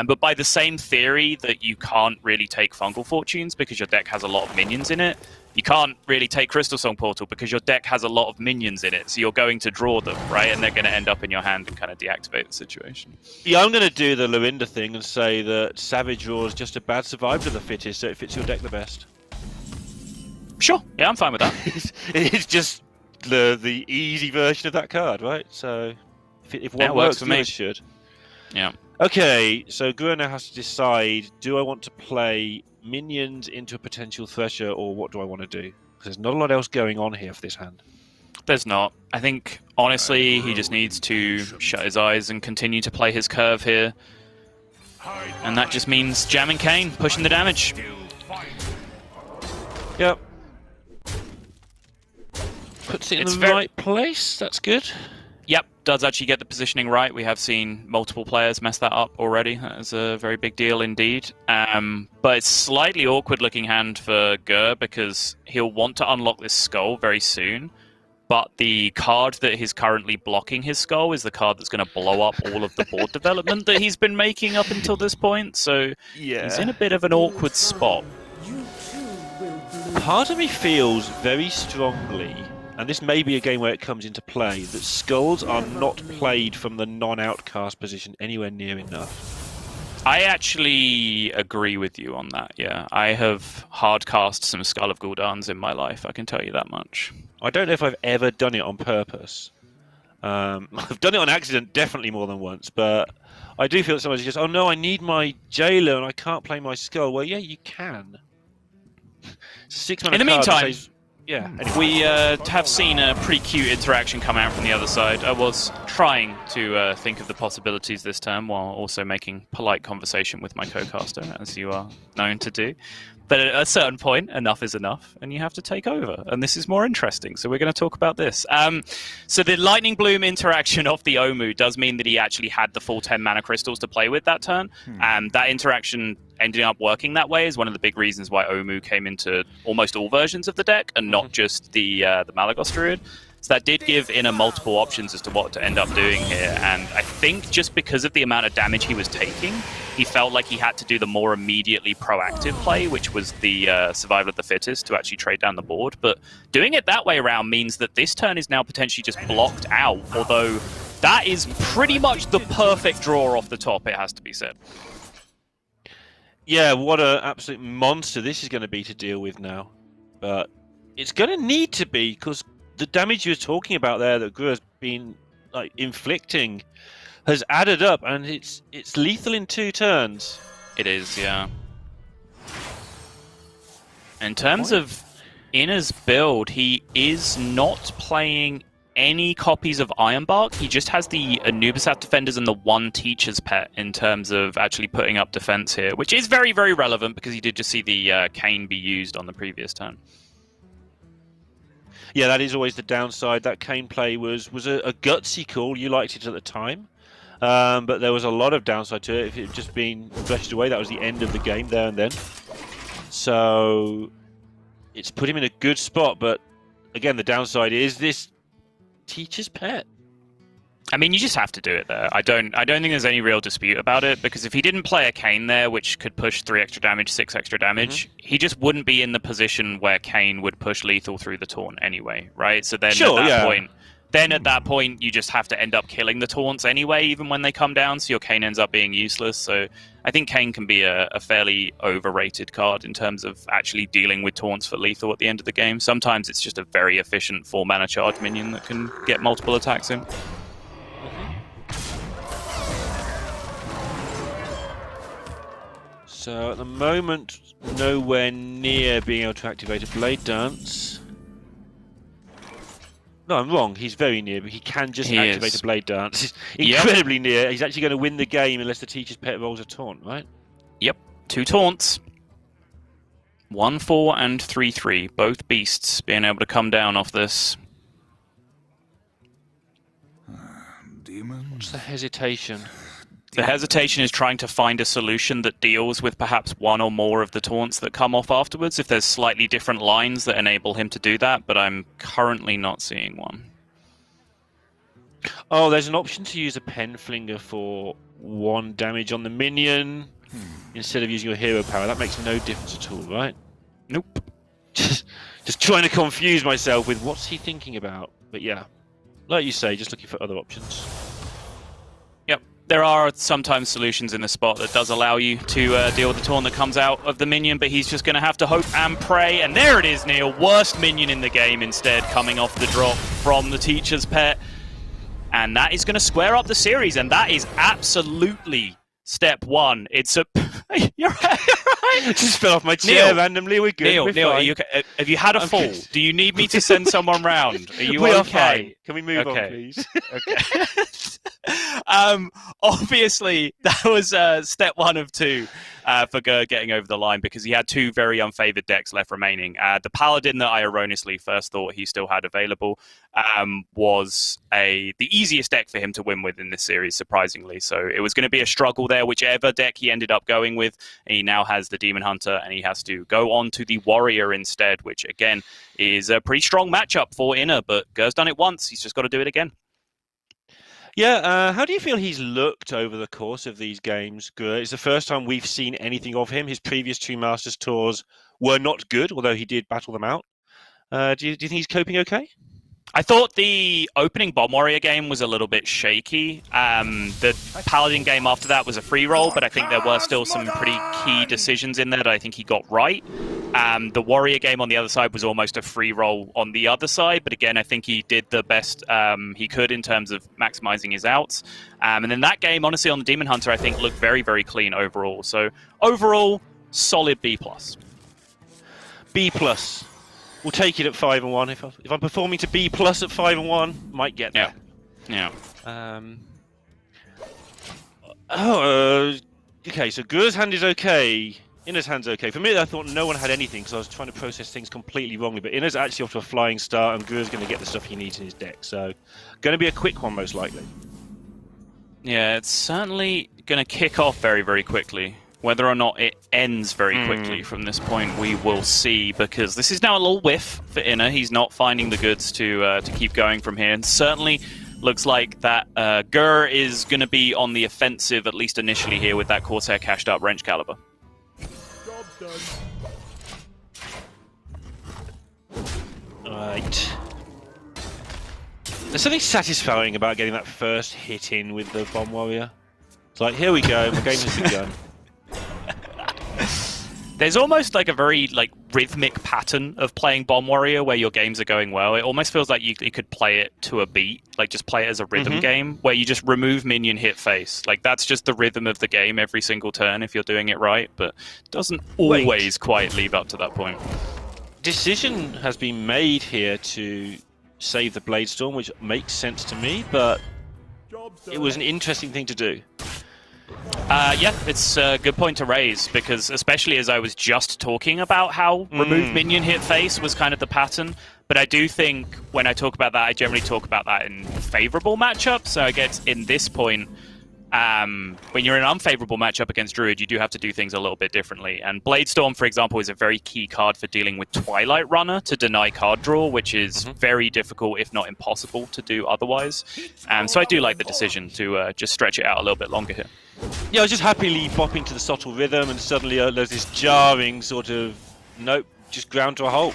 [SPEAKER 2] But by the same theory that you can't really take Fungal Fortunes because your deck has a lot of minions in it, you can't really take Crystal Song Portal because your deck has a lot of minions in it, so you're going to draw them, right? And they're going to end up in your hand and kind of deactivate the situation.
[SPEAKER 1] Yeah, I'm going to do the Lorinda thing and say that Savage Roar is just a bad survivor of the fittest, so it fits your deck the best.
[SPEAKER 2] Sure, yeah, I'm fine with that.
[SPEAKER 1] It's just the easy version of that card, right? So if one
[SPEAKER 2] works for me,
[SPEAKER 1] it should.
[SPEAKER 2] Yeah.
[SPEAKER 1] Okay, so Guru now has to decide, do I want to play minions into a potential Thresher, or what do I want to do? Because there's not a lot else going on here for this hand.
[SPEAKER 2] There's not. I think, honestly, he just needs to shut his eyes and continue to play his curve here. And that just means jamming Kane, pushing the damage.
[SPEAKER 1] Yep. Puts it in the right place, that's good.
[SPEAKER 2] Yep, does actually get the positioning right. We have seen multiple players mess that up already. That is a very big deal indeed. But it's slightly awkward looking hand for Gur because he'll want to unlock this skull very soon. But the card that is currently blocking his skull is the card that's going to blow up all of the board development that he's been making up until this point. So he's in a bit of an awkward spot.
[SPEAKER 1] Part of me feels very strongly and this may be a game where it comes into play, that skulls are not played from the non-outcast position anywhere near enough.
[SPEAKER 2] I actually agree with you on that, yeah. I have hardcast some Skull of Guldans in my life, I can tell you that much.
[SPEAKER 1] I don't know if I've ever done it on purpose. I've done it on accident definitely more than once, but I do feel that somebody's just, oh no, I need my jailer and I can't play my skull. Well, yeah, you can. It's a 6-mana
[SPEAKER 2] In the
[SPEAKER 1] card that
[SPEAKER 2] meantime,
[SPEAKER 1] says, yeah. Anyway.
[SPEAKER 2] we have seen a pretty cute interaction come out from the other side. I was trying to think of the possibilities this turn while also making polite conversation with my co-caster, as you are known to do. But at a certain point, enough is enough, and you have to take over. And this is more interesting, so we're going to talk about this. So the Lightning Bloom interaction of the Omu does mean that he actually had the full 10 mana crystals to play with that turn. That interaction ending up working that way is one of the big reasons why Omu came into almost all versions of the deck, and not just the Malagos Druid. So that did give Inner multiple options as to what to end up doing here, and I think just because of the amount of damage he was taking, he felt like he had to do the more immediately proactive play, which was the survival of the fittest to actually trade down the board. But doing it that way around means that this turn is now potentially just blocked out, although that is pretty much the perfect draw off the top, it has to be said.
[SPEAKER 1] Yeah, what an absolute monster this is going to be to deal with now. But it's going to need to be, because the damage you were talking about there that Gru has been inflicting has added up, and it's lethal in 2 turns.
[SPEAKER 2] It is, yeah. In terms of Inner's build, he is not playing any copies of Ironbark. He just has the Anubisat Defenders and the 1 Teacher's Pet in terms of actually putting up defense here, which is very, very relevant because he did just see the Cane be used on the previous turn.
[SPEAKER 1] Yeah, that is always the downside. That Cane play was a gutsy call. You liked it at the time. But there was a lot of downside to it. If it had just been fleshed away, that was the end of the game there and then. So it's put him in a good spot. But again, the downside is this Teacher's Pet.
[SPEAKER 2] I mean, you just have to do it there. I don't think there's any real dispute about it, because if he didn't play a Cane there, which could push 3 extra damage, 6 extra damage, he just wouldn't be in the position where Cane would push lethal through the taunt anyway, right? So then at that point, you just have to end up killing the taunts anyway, even when they come down, so your Cane ends up being useless. So I think Cane can be a fairly overrated card in terms of actually dealing with taunts for lethal at the end of the game. Sometimes it's just a very efficient 4-mana charge minion that can get multiple attacks in.
[SPEAKER 1] So at the moment, nowhere near being able to activate a Blade Dance. No, I'm wrong. He's very near, but he can just activate a Blade Dance. He's incredibly near. He's actually going to win the game unless the Teacher's Pet rolls a taunt, right?
[SPEAKER 2] Yep. 2 taunts. 1/4 and 3/3. Both beasts being able to come down off this.
[SPEAKER 3] Demon.
[SPEAKER 1] What's the hesitation?
[SPEAKER 2] The hesitation is trying to find a solution that deals with perhaps 1 or more of the taunts that come off afterwards, if there's slightly different lines that enable him to do that, but I'm currently not seeing one.
[SPEAKER 1] Oh, there's an option to use a Penflinger for 1 damage on the minion instead of using your hero power. That makes no difference at all, right?
[SPEAKER 2] Nope.
[SPEAKER 1] Just trying to confuse myself with what's he thinking about. But yeah, like you say, just looking for other options.
[SPEAKER 2] Yep. There are sometimes solutions in the spot that does allow you to deal with the taunt that comes out of the minion, but he's just going to have to hope and pray. And there it is, Neil. Worst minion in the game instead, coming off the drop from the Teacher's Pet. And that is going to square up the series, and that is absolutely step 1. It's a... You're right.
[SPEAKER 1] Just fell off my chair
[SPEAKER 2] Neil,
[SPEAKER 1] randomly. We're good.
[SPEAKER 2] Neil, are you okay? Have you had a fall?
[SPEAKER 1] Good.
[SPEAKER 2] Do you need me to send someone round? Are you
[SPEAKER 1] we
[SPEAKER 2] okay?
[SPEAKER 1] Are fine. Can we move on, please?
[SPEAKER 2] Okay. Obviously, that was step 1 of 2 for Gur getting over the line, because he had 2 very unfavored decks left remaining. The Paladin that I erroneously first thought he still had available was the easiest deck for him to win with in this series, surprisingly. So it was going to be a struggle there, whichever deck he ended up going with. He now has the Demon Hunter, and he has to go on to the Warrior instead, which again is a pretty strong matchup for Inner, but Gur's done it once. He's just got to do it again.
[SPEAKER 1] Yeah, how do you feel he's looked over the course of these games? Gur, it's the first time we've seen anything of him. His previous 2 Masters tours were not good, although he did battle them out. Do you think he's coping okay?
[SPEAKER 2] I thought the opening Bomb Warrior game was a little bit shaky. The Paladin game after that was a free roll, but I think there were still some pretty key decisions in there that I think he got right. The Warrior game on the other side was almost a free roll on the other side, but again, I think he did the best he could in terms of maximizing his outs. And then that game, honestly, on the Demon Hunter, I think looked very, very clean overall. So overall, solid B+.
[SPEAKER 1] B+. We'll take it at 5-1. If I'm performing to B+ at 5-1, might get there.
[SPEAKER 2] Yeah.
[SPEAKER 1] Okay, so Gur's hand is okay. Inner's hand's okay. For me, I thought no one had anything because I was trying to process things completely wrongly. But Inner's actually off to a flying start, and Gur's going to get the stuff he needs in his deck. So, going to be a quick one, most likely.
[SPEAKER 2] Yeah, it's certainly going to kick off very, very quickly. Whether or not it ends very quickly from this point, we will see, because this is now a little whiff for Inner. He's not finding the goods to keep going from here, and certainly looks like that Gur is going to be on the offensive, at least initially here, with that Corsair cashed up Wrench Caliber.
[SPEAKER 1] Right. There's something satisfying about getting that first hit in with the Bomb Warrior. It's like, here we go, the game has begun.
[SPEAKER 2] There's almost like a very rhythmic pattern of playing Bomb Warrior where your games are going well. It almost feels like you could play it to a beat, just play it as a rhythm game where you just remove minion, hit face. That's just the rhythm of the game every single turn if you're doing it right, but doesn't always quite lead up to that point.
[SPEAKER 1] Decision has been made here to save the Bladestorm, which makes sense to me, but it was an interesting thing to do.
[SPEAKER 2] Yeah, it's a good point to raise, because especially as I was just talking about how remove minion, hit face was kind of the pattern, but I do think when I talk about that, I generally talk about that in favorable matchups. So I guess in this point, when you're in an unfavorable matchup against Druid, you do have to do things a little bit differently. And Bladestorm, for example, is a very key card for dealing with Twilight Runner to deny card draw, which is very difficult, if not impossible, to do otherwise. So I do like the decision to just stretch it out a little bit longer here.
[SPEAKER 1] Yeah, I was just happily bopping to the subtle rhythm, and suddenly there's this jarring sort of, nope, just ground to a halt.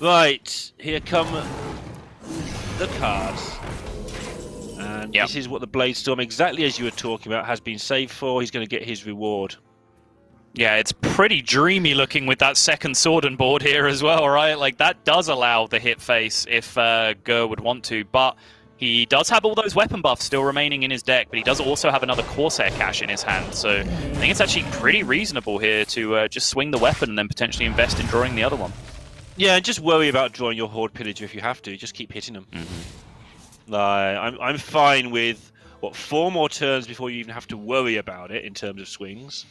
[SPEAKER 1] Right, here come the cards. And this is what the Bladestorm, exactly as you were talking about, has been saved for. He's going to get his reward.
[SPEAKER 2] Yeah, it's pretty dreamy looking with that second sword and board here as well, right? That does allow the hit face if Gur would want to, but he does have all those weapon buffs still remaining in his deck, but he does also have another Corsair cache in his hand, so I think it's actually pretty reasonable here to just swing the weapon and then potentially invest in drawing the other one.
[SPEAKER 1] Yeah, just worry about drawing your Horde Pillager if you have to. Just keep hitting them. I'm fine with, 4 more turns before you even have to worry about it in terms of swings.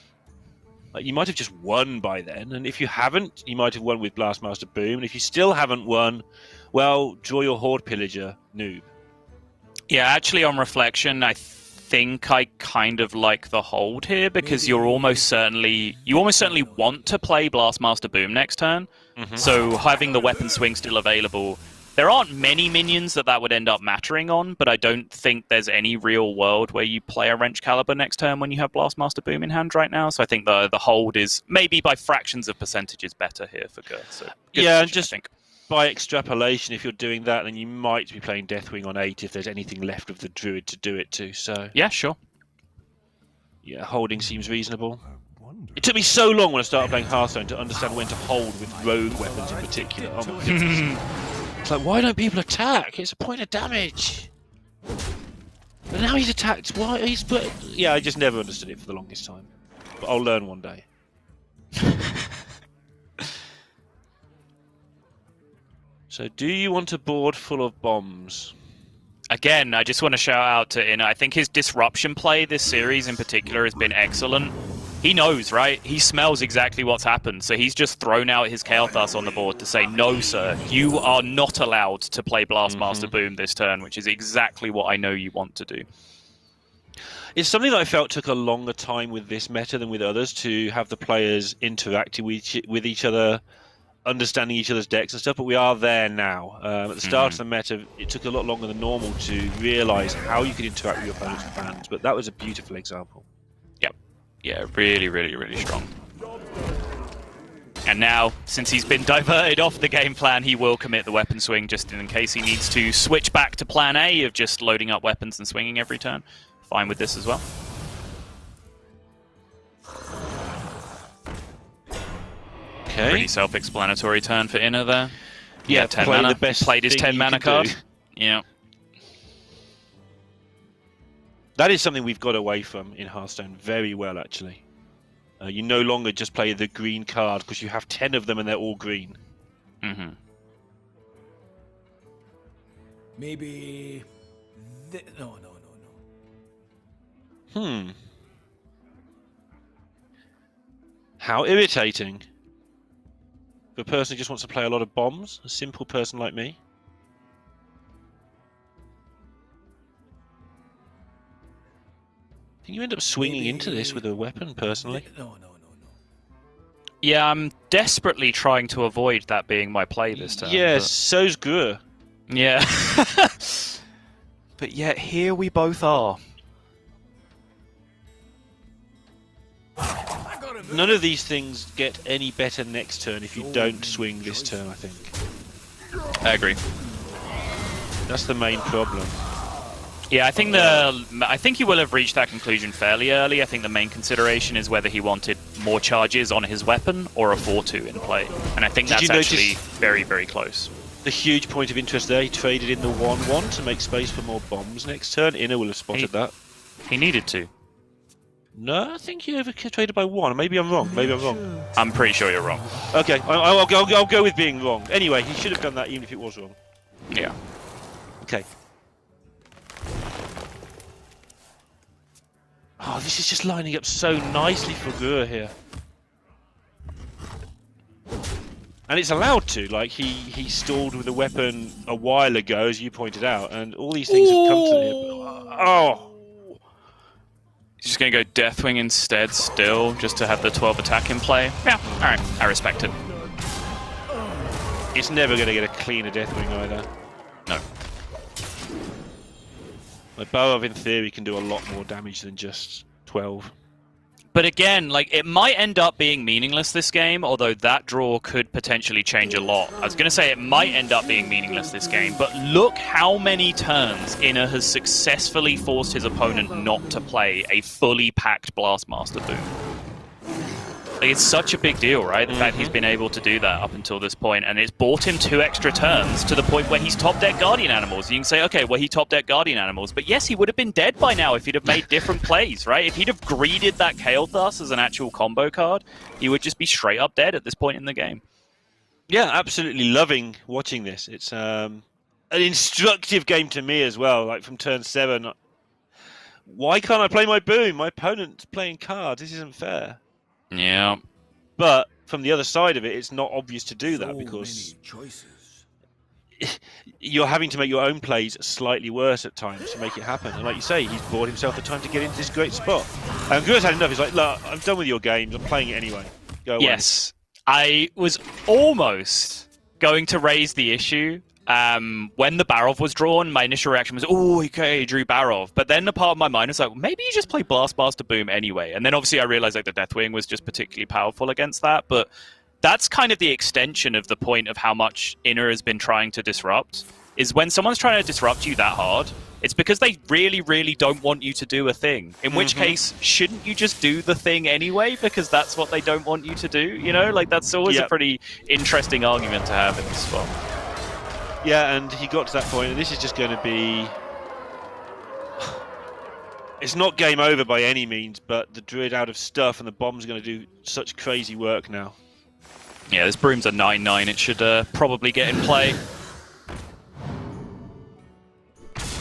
[SPEAKER 1] You might have just won by then, and if you haven't, you might have won with Blastmaster Boom, and if you still haven't won, well, draw your Horde Pillager, noob. Yeah,
[SPEAKER 2] actually, on reflection, I think I kind of like the hold here, because you almost certainly want to play Blastmaster Boom next turn. So having the weapon swing still available, there aren't many minions that would end up mattering on, but I don't think there's any real world where you play a Wrench Caliber next turn when you have Blastmaster Boom in hand right now. So I think the hold is maybe by fractions of percentages better here for Gur. So
[SPEAKER 1] yeah, and just by extrapolation, if you're doing that, then you might be playing Deathwing on 8 if there's anything left of the Druid to do it to. So
[SPEAKER 2] yeah, sure.
[SPEAKER 1] Yeah, holding seems reasonable. It took me so long when I started playing Hearthstone to understand when to hold with rogue weapons in particular. Oh my goodness. It's like, why don't people attack? It's a point of damage. But now he's attacked. Why? Yeah, I just never understood it for the longest time. But I'll learn one day. So, do you want a board full of bombs?
[SPEAKER 2] Again, I just want to shout out to Inner. I think his disruption play this series in particular has been excellent. He knows, right? He smells exactly what's happened. So he's just thrown out his Kael'thas on the board to say, no, sir, you are not allowed to play Blastmaster Boom this turn, which is exactly what I know you want to do.
[SPEAKER 1] It's something that I felt took a longer time with this meta than with others, to have the players interacting with each other, understanding each other's decks and stuff, but we are there now. At the start of the meta, it took a lot longer than normal to realise how you could interact with your opponent's fans, but that was a beautiful example.
[SPEAKER 2] Yeah, really, really, really strong. And now, since he's been diverted off the game plan, he will commit the weapon swing just in case he needs to switch back to plan A of just loading up weapons and swinging every turn. Fine with this as well.
[SPEAKER 1] Okay.
[SPEAKER 2] Pretty self-explanatory turn for Inner there.
[SPEAKER 1] Yeah,
[SPEAKER 2] 10
[SPEAKER 1] play
[SPEAKER 2] mana.
[SPEAKER 1] the best
[SPEAKER 2] Played his
[SPEAKER 1] thing
[SPEAKER 2] 10
[SPEAKER 1] you
[SPEAKER 2] mana
[SPEAKER 1] can
[SPEAKER 2] card.
[SPEAKER 1] do.
[SPEAKER 2] Yeah.
[SPEAKER 1] That is something we've got away from in Hearthstone very well, actually. You no longer just play the green card because you have 10 of them and they're all green.
[SPEAKER 2] Mm-hmm.
[SPEAKER 4] Maybe... No.
[SPEAKER 1] How irritating. For a person who just wants to play a lot of bombs, a simple person like me. I think you end up swinging into this with a weapon, personally.
[SPEAKER 4] No.
[SPEAKER 2] Yeah, I'm desperately trying to avoid that being my play this turn.
[SPEAKER 1] Yes,
[SPEAKER 2] but...
[SPEAKER 1] so's Gru.
[SPEAKER 2] Yeah. But yet, here we both are.
[SPEAKER 1] None of these things get any better next turn if you don't swing this turn, I think.
[SPEAKER 2] I agree.
[SPEAKER 1] That's the main problem.
[SPEAKER 2] Yeah, I think he will have reached that conclusion fairly early. I think the main consideration is whether he wanted more charges on his weapon or a 4-2 in play. And I think that's actually very, very close.
[SPEAKER 1] The huge point of interest there, he traded in the 1-1 to make space for more bombs next turn. Inner will have spotted that.
[SPEAKER 2] He needed to.
[SPEAKER 1] No, I think he traded by 1. Maybe I'm wrong.
[SPEAKER 2] I'm pretty sure you're wrong.
[SPEAKER 1] Okay, I'll go with being wrong. Anyway, he should have done that even if it was wrong.
[SPEAKER 2] Yeah.
[SPEAKER 1] Okay. Oh, this is just lining up so nicely for Gru here. And it's allowed to. Like, he stalled with a weapon a while ago, as you pointed out, and all these things have come to him. Oh!
[SPEAKER 2] He's just going to go Deathwing instead still, just to have the 12 attack in play. Yeah, alright, I respect it.
[SPEAKER 1] It's never going to get a cleaner Deathwing either.
[SPEAKER 2] No.
[SPEAKER 1] Like, Barov, in theory, can do a lot more damage than just 12.
[SPEAKER 2] But again, like, it might end up being meaningless this game, although that draw could potentially change a lot. I was going to say it might end up being meaningless this game, but look how many turns Inner has successfully forced his opponent not to play a fully packed Blastmaster Boom. Like, it's such a big deal, right? The fact he's been able to do that up until this point, and it's bought him 2 extra turns to the point where he's top deck Guardian Animals. You can say, okay, well, he top deck Guardian Animals, but yes, he would have been dead by now if he'd have made different plays, right? If he'd have greeded that Kael'thas as an actual combo card, he would just be straight up dead at this point in the game.
[SPEAKER 1] Yeah, absolutely loving watching this. It's an instructive game to me as well, like from turn 7. Why can't I play my boom? My opponent's playing cards. This isn't fair.
[SPEAKER 2] Yeah.
[SPEAKER 1] But from the other side of it, it's not obvious to do that because you're having to make your own plays slightly worse at times to make it happen. And like you say, he's bought himself the time to get into this great spot. And Gru's had enough. He's like, look, I'm done with your games. I'm playing it anyway. Go away.
[SPEAKER 2] Yes. I was almost going to raise the issue. When the Barov was drawn, my initial reaction was, oh, okay, he drew Barov. But then a part of my mind was like, maybe you just play Blastmaster Boom anyway. And then obviously I realized like the Deathwing was just particularly powerful against that. But that's kind of the extension of the point of how much Inner has been trying to disrupt, is when someone's trying to disrupt you that hard, it's because they really, really don't want you to do a thing. In which case, shouldn't you just do the thing anyway? Because that's what they don't want you to do, you know? Like, that's always a pretty interesting argument to have in this spot.
[SPEAKER 1] Yeah, and he got to that point, and this is just going to be... It's not game over by any means, but the Druid out of stuff, and the bomb's going to do such crazy work now.
[SPEAKER 2] Yeah, this Broom's a 9/9. It should probably get in play.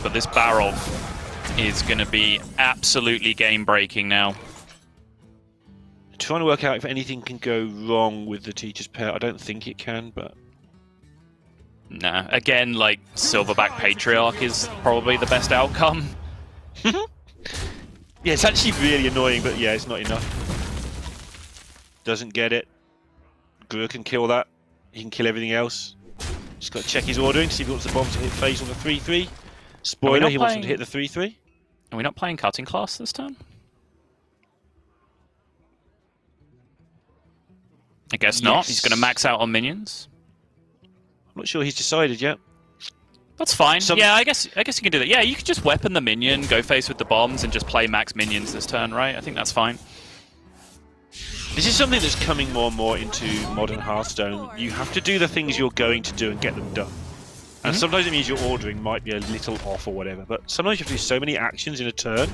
[SPEAKER 2] But this Barov is going to be absolutely game-breaking now.
[SPEAKER 1] Trying to work out if anything can go wrong with the Teacher's Pair. I don't think it can, but...
[SPEAKER 2] Nah, again, like, Silverback Patriarch is probably the best outcome.
[SPEAKER 1] Yeah, it's actually really annoying, but yeah, it's not enough. Doesn't get it. Gru can kill that. He can kill everything else. Just got to check his ordering to see if he wants the bomb to hit phase on the 3-3. Spoiler, he wants him to hit the 3-3.
[SPEAKER 2] Are we not playing Cutting Class this turn? I guess not. He's going to max out on minions.
[SPEAKER 1] I'm not sure he's decided yet.
[SPEAKER 2] That's fine. Yeah, I guess you can do that. Yeah, you could just weapon the minion, go face with the bombs, and just play max minions this turn, right? I think that's fine.
[SPEAKER 1] This is something that's coming more and more into modern Hearthstone. You have to do the things you're going to do and get them done. And sometimes it means your ordering might be a little off or whatever, but sometimes you have to do so many actions in a turn,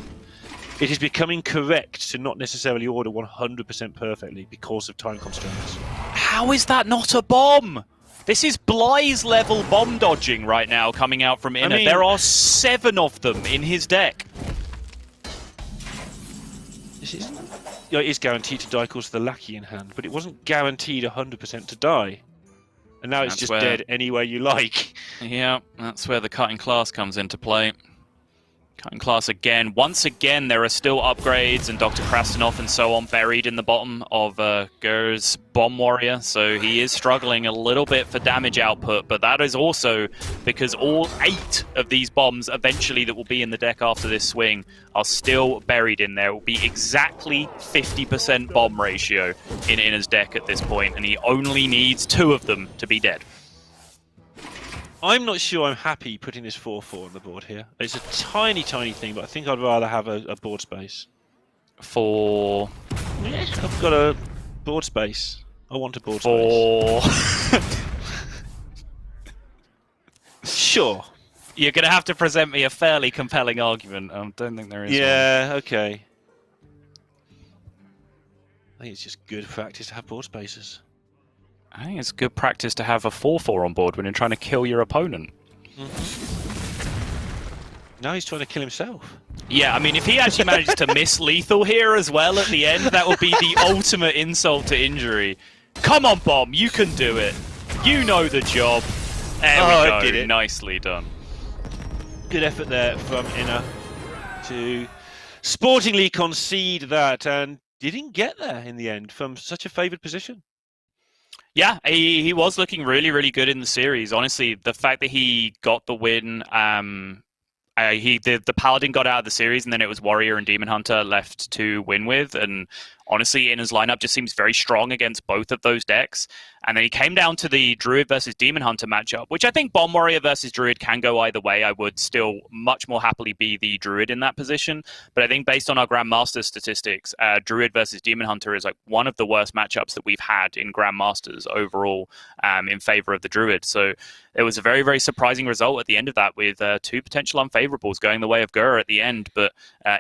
[SPEAKER 1] it is becoming correct to not necessarily order 100% perfectly because of time constraints.
[SPEAKER 2] How is that not a bomb? This is Bly's level bomb dodging right now coming out from Inner. There are 7 of them in his deck.
[SPEAKER 1] This is, it is guaranteed to die because of the lackey in hand, but it wasn't guaranteed 100% to die. And now it's just dead any way you like.
[SPEAKER 2] Yeah, that's where the cutting class comes into play. Cutting class again. Once again, there are still upgrades and Dr. Krastenov and so on buried in the bottom of Gur's Bomb Warrior, so he is struggling a little bit for damage output, but that is also because all 8 of these bombs eventually that will be in the deck after this swing are still buried in there. It will be exactly 50% bomb ratio in Inner's deck at this point, and he only needs 2 of them to be dead.
[SPEAKER 1] I'm not sure I'm happy putting this 4-4 on the board here. It's a tiny, tiny thing, but I think I'd rather have a board space.
[SPEAKER 2] For...
[SPEAKER 1] Yeah, I've got a board space. I want a board space. Sure.
[SPEAKER 2] You're going to have to present me a fairly compelling argument. I don't think there is
[SPEAKER 1] one. Okay. I think it's just good practice to have board spaces.
[SPEAKER 2] I think it's good practice to have a 4-4 on board when you're trying to kill your opponent.
[SPEAKER 1] Now he's trying to kill himself.
[SPEAKER 2] Yeah, I mean, if he actually manages to miss lethal here as well at the end, that would be the ultimate insult to injury. Come on, Bomb, you can do it. You know the job. There we go.
[SPEAKER 1] Did it.
[SPEAKER 2] Nicely done.
[SPEAKER 1] Good effort there from Inner to sportingly concede that, and didn't get there in the end from such a favoured position.
[SPEAKER 2] Yeah, he was looking really, really good in the series. Honestly, the fact that he got the win, the Paladin got out of the series, and then it was Warrior and Demon Hunter left to win with. And honestly, Inner's lineup just seems very strong against both of those decks. And then he came down to the Druid versus Demon Hunter matchup, which I think Bomb Warrior versus Druid can go either way. I would still much more happily be the Druid in that position. But I think based on our Grandmaster statistics, Druid versus Demon Hunter is like one of the worst matchups that we've had in Grandmasters overall in favor of the Druid. So it was a very, very surprising result at the end of that with 2 potential unfavorables going the way of Gur at the end. But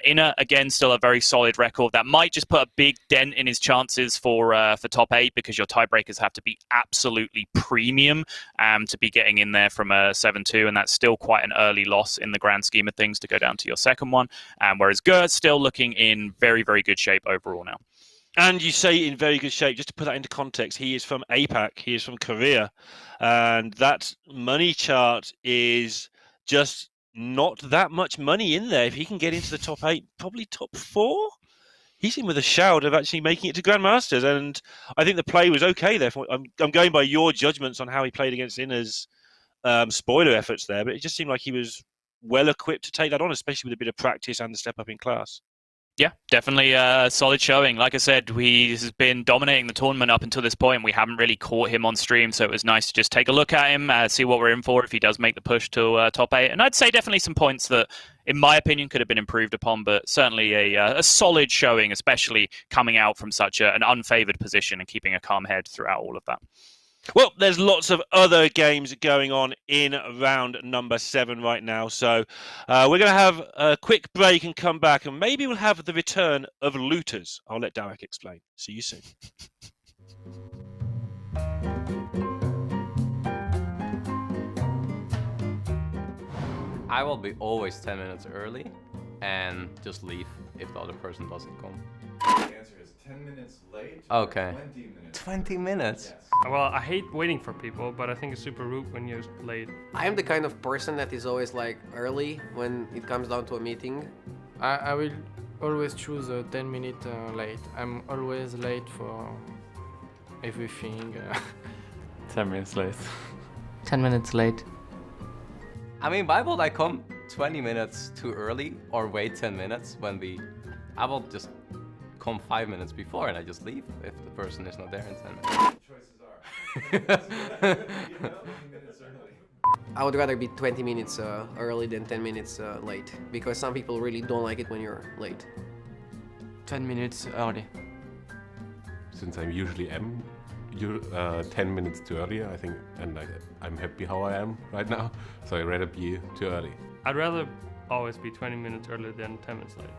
[SPEAKER 2] Inner, again, still a very solid record. That might just put a big dent in his chances for top 8 because your tiebreakers have to be absolutely premium to be getting in there from a 7-2, and that's still quite an early loss in the grand scheme of things to go down to your second one, whereas Gur's still looking in very, very good shape overall now.
[SPEAKER 1] And you say in very good shape, just to put that into context, he is from APAC, he is from Korea, and that money chart is just not that much money in there. If he can get into the top 8, probably top 4, he's in with a shout of actually making it to Grandmasters, and I think the play was okay there. I'm going by your judgments on how he played against Inner's spoiler efforts there, but it just seemed like he was well equipped to take that on, especially with a bit of practice and the step up in class.
[SPEAKER 2] Yeah, definitely a solid showing. Like I said, he's been dominating the tournament up until this point. We haven't really caught him on stream, so it was nice to just take a look at him, see what we're in for if he does make the push to top 8. And I'd say definitely some points that, in my opinion, could have been improved upon, but certainly a solid showing, especially coming out from such an unfavoured position and keeping a calm head throughout all of that.
[SPEAKER 1] Well, there's lots of other games going on in round number 7 right now. So we're going to have a quick break and come back, and maybe we'll have the return of looters. I'll let Derek explain. See you soon.
[SPEAKER 5] I will be always 10 minutes early and just leave if the other person doesn't come.
[SPEAKER 3] The answer is 10 minutes late.
[SPEAKER 5] Okay.
[SPEAKER 3] 20 minutes.
[SPEAKER 5] 20 minutes?
[SPEAKER 3] Yes.
[SPEAKER 6] Well, I hate waiting for people, but I think it's super rude when you're late.
[SPEAKER 7] I am the kind of person that is always like early when it comes down to a meeting.
[SPEAKER 8] I will always choose a 10-minute late. I'm always late for everything.
[SPEAKER 9] 10 minutes late.
[SPEAKER 10] 10 minutes late.
[SPEAKER 5] I mean, why would I come 20 minutes too early or wait 10 minutes when I will just come 5 minutes before and I just leave if the person is not there in 10 minutes.
[SPEAKER 3] Choices are. 20 minutes early.
[SPEAKER 7] I would rather be 20 minutes early than 10 minutes late, because some people really don't like it when you're late.
[SPEAKER 10] 10 minutes early.
[SPEAKER 11] Since I usually am 10 minutes too early, I think, and I'm happy how I am right now, so I'd rather be too early.
[SPEAKER 6] I'd rather always be 20 minutes earlier than 10 minutes late.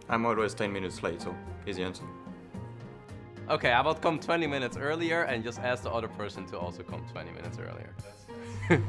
[SPEAKER 12] I'm always 10 minutes late, so easy answer.
[SPEAKER 5] Okay, I will come 20 minutes earlier and just ask the other person to also come 20 minutes earlier.
[SPEAKER 3] Okay.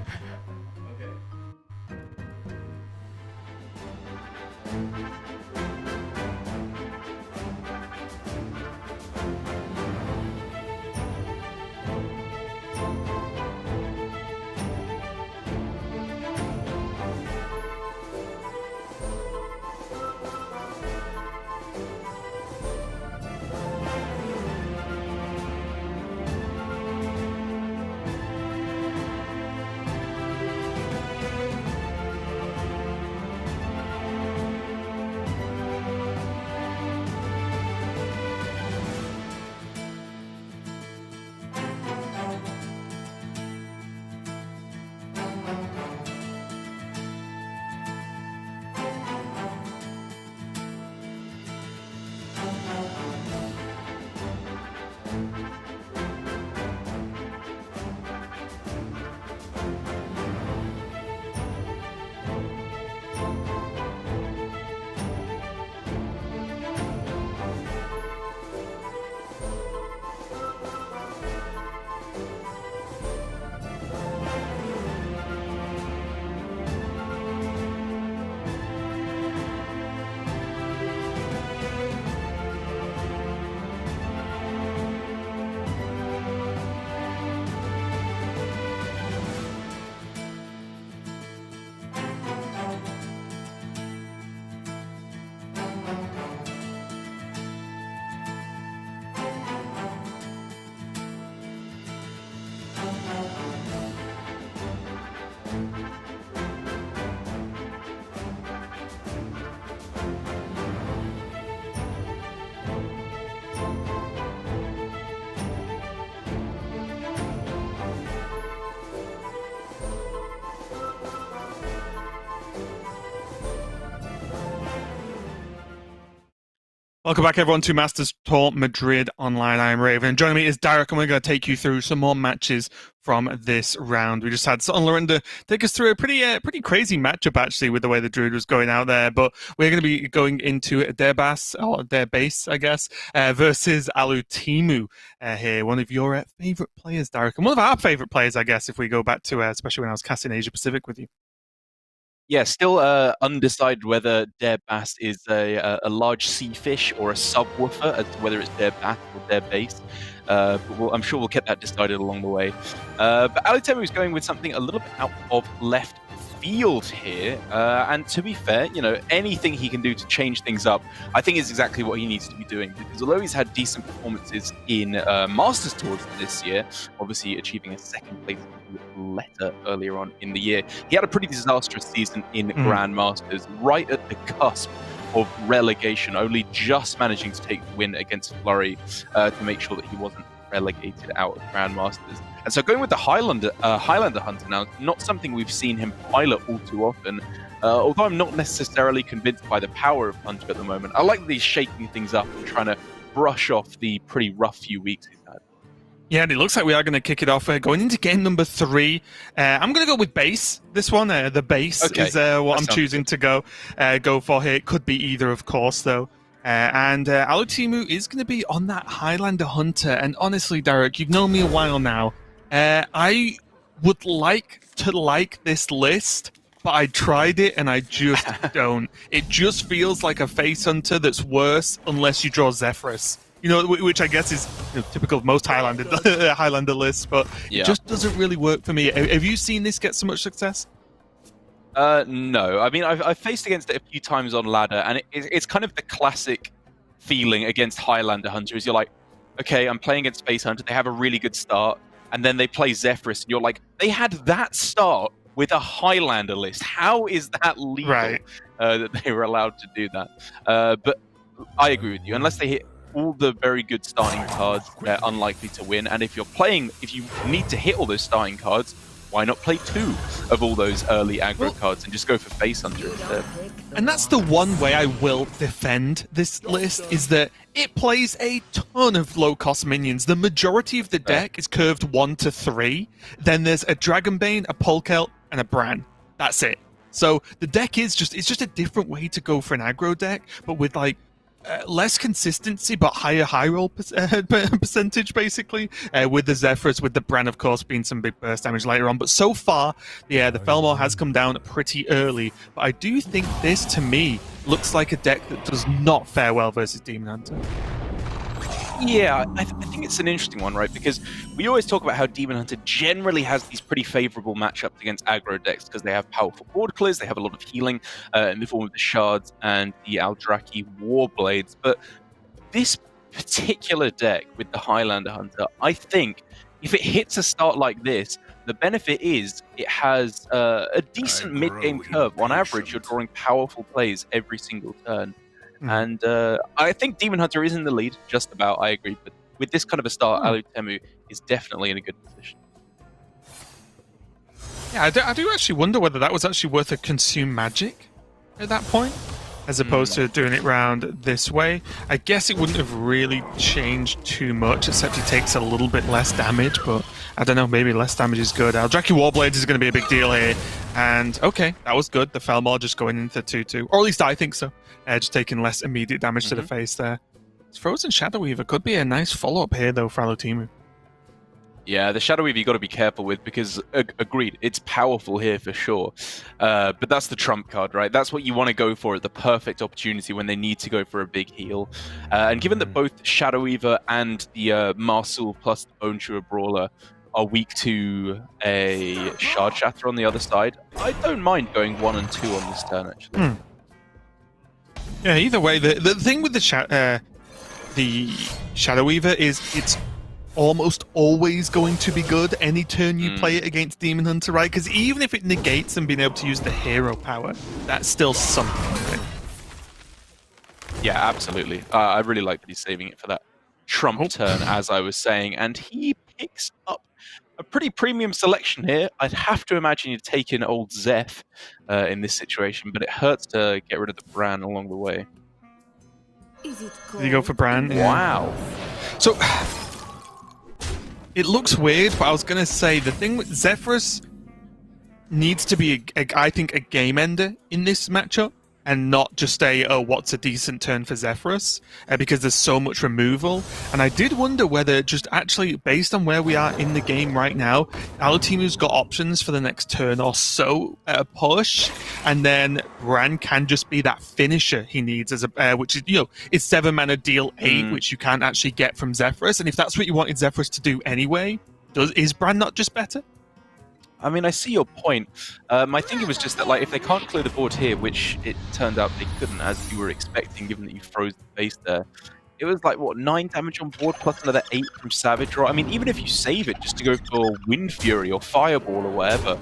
[SPEAKER 13] Welcome back, everyone, to Masters Tour Madrid Online. I am Raven, and joining me is Derek, and we're going to take you through some more matches from this round. We just had Sutton Lorinda take us through a pretty crazy matchup, actually, with the way the Druid was going out there. But we're going to be going into their base, I guess, versus Alu Timu here, one of your favourite players, Derek, and one of our favourite players, I guess, if we go back to, especially when I was casting Asia Pacific with you.
[SPEAKER 14] Yeah, still undecided whether their bass is a large sea fish or a subwoofer, as to whether it's their bass or their base. But I'm sure we'll get that decided along the way. But Alitemu is going with something a little bit out of left field here. And to be fair, anything he can do to change things up, I think is exactly what he needs to be doing. Because although he's had decent performances in Masters Tours this year, obviously achieving a second place letter earlier on in the year, he had a pretty disastrous season in Grandmasters, right at the cusp of relegation, only just managing to take the win against Flurry to make sure that he wasn't relegated out of Grandmasters. And so going with the Highlander Hunter now, not something we've seen him pilot all too often, although I'm not necessarily convinced by the power of Hunter at the moment. I like that he's shaking things up and trying to brush off the pretty rough few weeks he's had.
[SPEAKER 13] Yeah, and it looks like we are going to kick it off going into game number 3. I'm going to go with base. This one, the base is what I'm choosing to go for here. It could be either, of course, though. And Alutimu is going to be on that Highlander Hunter. And honestly, Derek, you've known me a while now. I would like to like this list, but I tried it and I just don't. It just feels like a face hunter that's worse unless you draw Zephyrus. Which I guess is typical of most Highlander lists, but it just doesn't really work for me. Have you seen this get so much success?
[SPEAKER 14] No. I mean, I've faced against it a few times on ladder, and it's kind of the classic feeling against Highlander Hunter is you're like, okay, I'm playing against Space Hunter, they have a really good start, and then they play Zephyrus, and you're like, they had that start with a Highlander list. How is that legal that they were allowed to do that? But I agree with you. Unless they hit all the very good starting cards, they're unlikely to win. And if you need to hit all those starting cards, why not play 2 of all those early aggro cards and just go for Face Hunter instead?
[SPEAKER 13] And that's the one way I will defend this list, is that it plays a ton of low-cost minions. The majority of the deck is curved 1 to 3. Then there's a Dragonbane, a Polkel, and a Bran. That's it. So the deck is just a different way to go for an aggro deck, but with like less consistency, but higher high roll percentage, basically. With the Zephrys, with the Bran, of course, being some big burst damage later on. But so far, yeah, the Felmar has come down pretty early. But I do think this, to me, looks like a deck that does not fare well versus Demon Hunter.
[SPEAKER 14] Yeah, I think it's an interesting one, right? Because we always talk about how Demon Hunter generally has these pretty favorable matchups against aggro decks because they have powerful board clears, they have a lot of healing in the form of the Shards and the Aldraki Warblades. But this particular deck with the Highlander Hunter, I think if it hits a start like this, the benefit is it has a decent mid-game curve. On average, you're drawing powerful plays every single turn. And I think Demon Hunter is in the lead, just about, I agree. But with this kind of a start, Alutemu is definitely in a good position.
[SPEAKER 13] Yeah, I do actually wonder whether that was actually worth a consume magic at that point, as opposed to doing it round this way. I guess it wouldn't have really changed too much, except he takes a little bit less damage, but I don't know, maybe less damage is good. Aldraki Warblades is going to be a big deal here. And okay, that was good. The Felmar just going into 2-2, or at least I think so. Just taking less immediate damage to the face there. Frozen Shadow Weaver could be a nice follow-up here, though, for Alutemu.
[SPEAKER 14] Yeah, the Shadow Weaver you got to be careful with because, agreed, it's powerful here for sure. But that's the trump card, right? That's what you want to go for at the perfect opportunity when they need to go for a big heal. And given that both Shadow Weaver and the Marsul plus the Bone Chewer Brawler are weak to a Shard Shatter on the other side, I don't mind going 1 and 2 on this turn, actually.
[SPEAKER 13] Yeah, either way, the thing with the Shadow Weaver is it's almost always going to be good any turn you play it against Demon Hunter, right? Because even if it negates them being able to use the hero power, that's still something, right?
[SPEAKER 14] Yeah, absolutely. I really like that he's saving it for that trump turn, as I was saying, and he picks up a pretty premium selection here. I'd have to imagine you'd take in old Zeph in this situation, but it hurts to get rid of the Bran along the way.
[SPEAKER 13] Did you go for Bran?
[SPEAKER 14] Wow.
[SPEAKER 13] So, it looks weird, but I was going to say, the thing with Zephrys needs to be, I think, a game ender in this matchup, and not just what's a decent turn for Zephrys, because there's so much removal. And I did wonder whether, just actually, based on where we are in the game right now, Alutemu's got options for the next turn or so, push, and then Bran can just be that finisher he needs, as a which is, it's 7 mana deal 8, which you can't actually get from Zephrys. And if that's what you wanted Zephrys to do anyway, is Bran not just better?
[SPEAKER 14] I mean, I see your point. My thinking was just that, like, if they can't clear the board here, which it turned out they couldn't, as you were expecting, given that you froze the base there, it was like, what, 9 damage on board plus another 8 from Savage Draw? I mean, even if you save it just to go for Wind Fury or Fireball or whatever,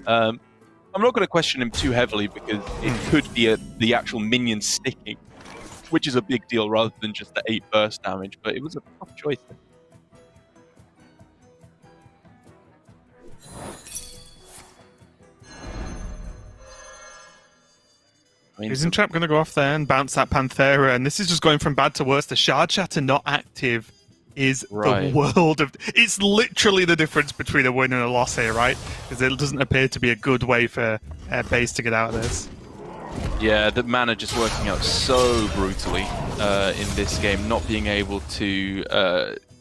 [SPEAKER 14] I'm not going to question him too heavily because it could be the actual minion sticking, which is a big deal rather than just the 8 burst damage, but it was a tough choice there.
[SPEAKER 13] Isn't Trap going to go off there and bounce that Panthera? And this is just going from bad to worse. The Shard Shatter not active is the world of... It's literally the difference between a win and a loss here, right? Because it doesn't appear to be a good way for base to get out of this.
[SPEAKER 14] Yeah, the mana just working out so brutally in this game. Not being able to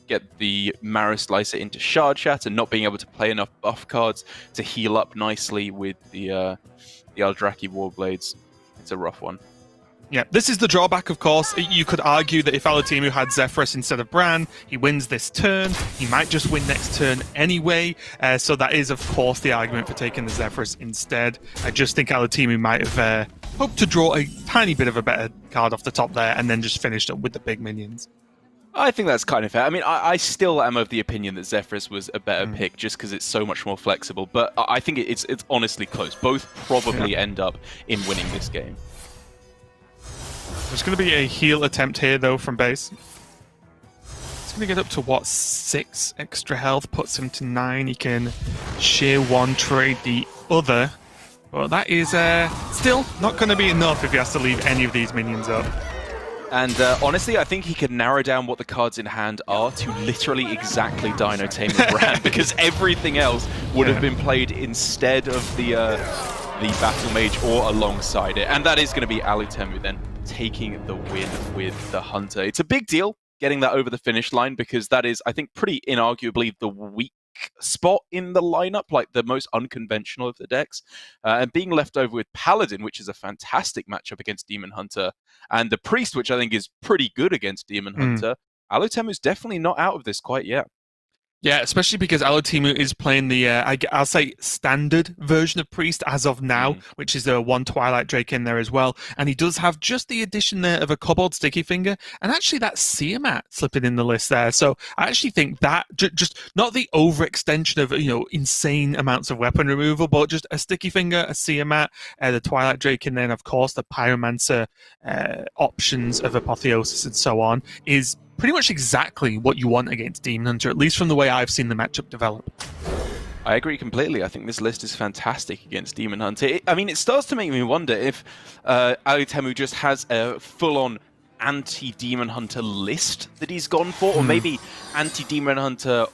[SPEAKER 14] get the Marrow Slicer into Shard Shatter, not being able to play enough buff cards to heal up nicely with the Aldraki Warblades. It's a rough one.
[SPEAKER 13] Yeah, this is the drawback, of course. You could argue that if Alutemu had Zephrys instead of Bran, he wins this turn. He might just win next turn anyway. So that is, of course, the argument for taking the Zephrys instead. I just think Alutemu might have hoped to draw a tiny bit of a better card off the top there and then just finished up with the big minions.
[SPEAKER 14] I think that's kind of fair. I mean, I still am of the opinion that Zephrys was a better pick just because it's so much more flexible. But I think it's honestly close. Both probably end up in winning this game.
[SPEAKER 13] There's going to be a heal attempt here, though, from base. It's going to get up to, what, 6 extra health, puts him to 9. He can shear one, trade the other. But that is still not going to be enough if he has to leave any of these minions up.
[SPEAKER 14] And honestly, I think he could narrow down what the cards in hand are to literally exactly Dino Tame and Brand, because everything else would have been played instead of the Battle Mage or alongside it. And that is going to be Alutemu then taking the win with the Hunter. It's a big deal getting that over the finish line, because that is, I think, pretty inarguably the weak spot in the lineup, like the most unconventional of the decks, and being left over with Paladin, which is a fantastic matchup against Demon Hunter, and the Priest, which I think is pretty good against Demon Hunter. Alutemu is definitely not out of this quite yet.
[SPEAKER 13] Yeah, especially because Alutemu is playing the, I'll say, standard version of Priest as of now, which is the one Twilight Drake in there as well. And he does have just the addition there of a Kobold Sticky Finger, and actually that Seamat slipping in the list there. So I actually think that, just not the overextension of, insane amounts of weapon removal, but just a Sticky Finger, a Seamat, the Twilight Drake, and then, of course, the Pyromancer options of Apotheosis and so on, is pretty much exactly what you want against Demon Hunter, at least from the way I've seen the matchup develop.
[SPEAKER 14] I agree completely. I think this list is fantastic against Demon Hunter. It starts to make me wonder if Alutemu just has a full-on anti-Demon Hunter list that he's gone for, or maybe anti-Demon Hunter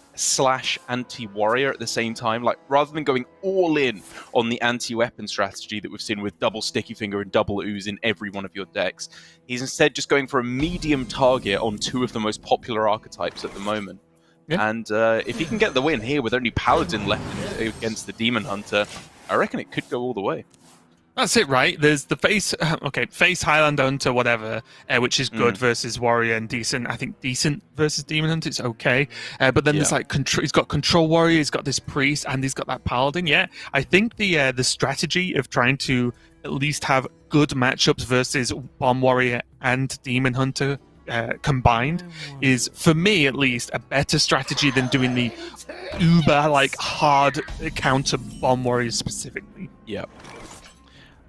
[SPEAKER 14] / anti-Warrior at the same time. Like, rather than going all in on the anti-weapon strategy that we've seen with double Sticky Finger and double Ooze in every one of your decks, he's instead just going for a medium target on 2 of the most popular archetypes at the moment. Yeah. And if he can get the win here with only Paladin left against the Demon Hunter, I reckon it could go all the way.
[SPEAKER 13] That's it, right? There's the face Highlander Hunter, whatever, which is good versus Warrior, and decent. I think decent versus Demon Hunter, it's okay. But then there's he's got Control Warrior, he's got this Priest, and he's got that Paladin. Yeah, I think the strategy of trying to at least have good matchups versus Bomb Warrior and Demon Hunter combined is, for me at least, a better strategy than doing the uber hard counter Bomb Warrior specifically.
[SPEAKER 14] Yeah.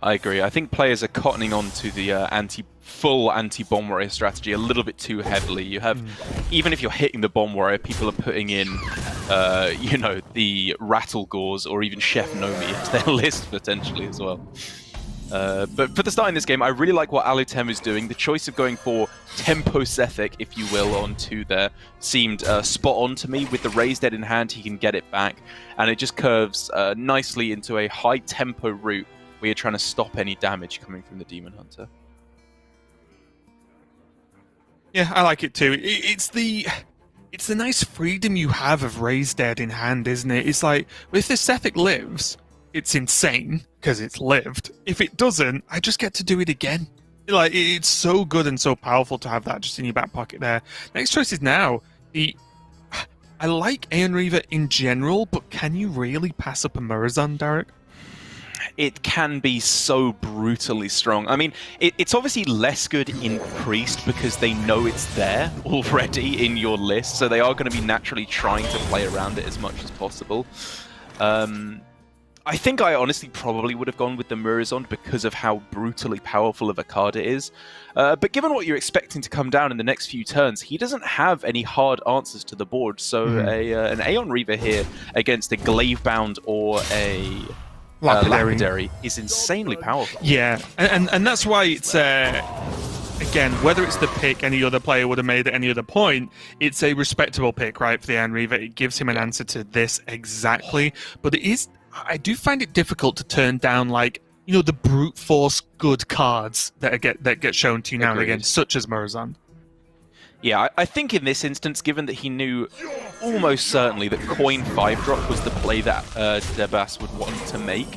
[SPEAKER 14] I agree. I think players are cottoning on to the full anti-Bomb Warrior strategy a little bit too heavily. You have, even if you're hitting the Bomb Warrior, people are putting in, the Rattle Gores or even Chef Nomi into their list potentially as well. But for the start in this game, I really like what Alutemu is doing. The choice of going for Tempo Sethic, if you will, on 2 there seemed spot on to me. With the Raised Dead in hand, he can get it back, and it just curves nicely into a high tempo route where you're trying to stop any damage coming from the Demon Hunter.
[SPEAKER 13] Yeah, I like it too. It's the nice freedom you have of Raised Dead in hand, isn't it? It's like, if the Sethic lives, it's insane because it's lived. If it doesn't, I just get to do it again. Like, it's so good and so powerful to have that just in your back pocket there. Next choice is now I like Aeon Reaver in general, but can you really pass up a Murazan, Derek?
[SPEAKER 14] It can be so brutally strong. I mean, it's obviously less good in Priest because they know it's there already in your list, so they are going to be naturally trying to play around it as much as possible. I think I honestly probably would have gone with the Murazon because of how brutally powerful of a card it is. But given what you're expecting to come down in the next few turns, he doesn't have any hard answers to the board. So an Aeon Reaver here against a Glavebound or a Lapidary is insanely powerful.
[SPEAKER 13] Yeah, and that's why it's, again, whether it's the pick any other player would have made at any other point, it's a respectable pick, right, for the Aeon Reaver. It gives him an answer to this exactly. But I do find it difficult to turn down, the brute force good cards that get shown to you now and again, such as Murazan.
[SPEAKER 14] Yeah, I think in this instance, given that he knew almost certainly that Coin 5-drop was the play that Debas would want to make,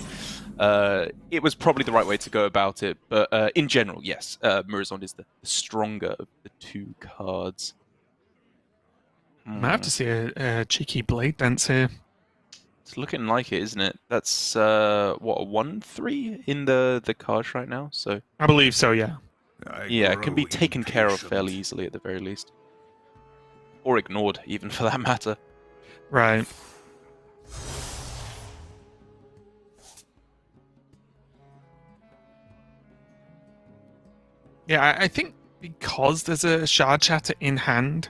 [SPEAKER 14] it was probably the right way to go about it. But in general, yes, Murazon is the stronger of the 2 cards.
[SPEAKER 13] Might have to see a cheeky blade dance here.
[SPEAKER 14] It's looking like it, isn't it? That's, a 1/3 in the cards right now? So
[SPEAKER 13] I believe so, yeah.
[SPEAKER 14] Yeah, it can be taken care of fairly easily at the very least. Or ignored, even, for that matter.
[SPEAKER 13] Right. Yeah, I think because there's a Shard Chatter in hand,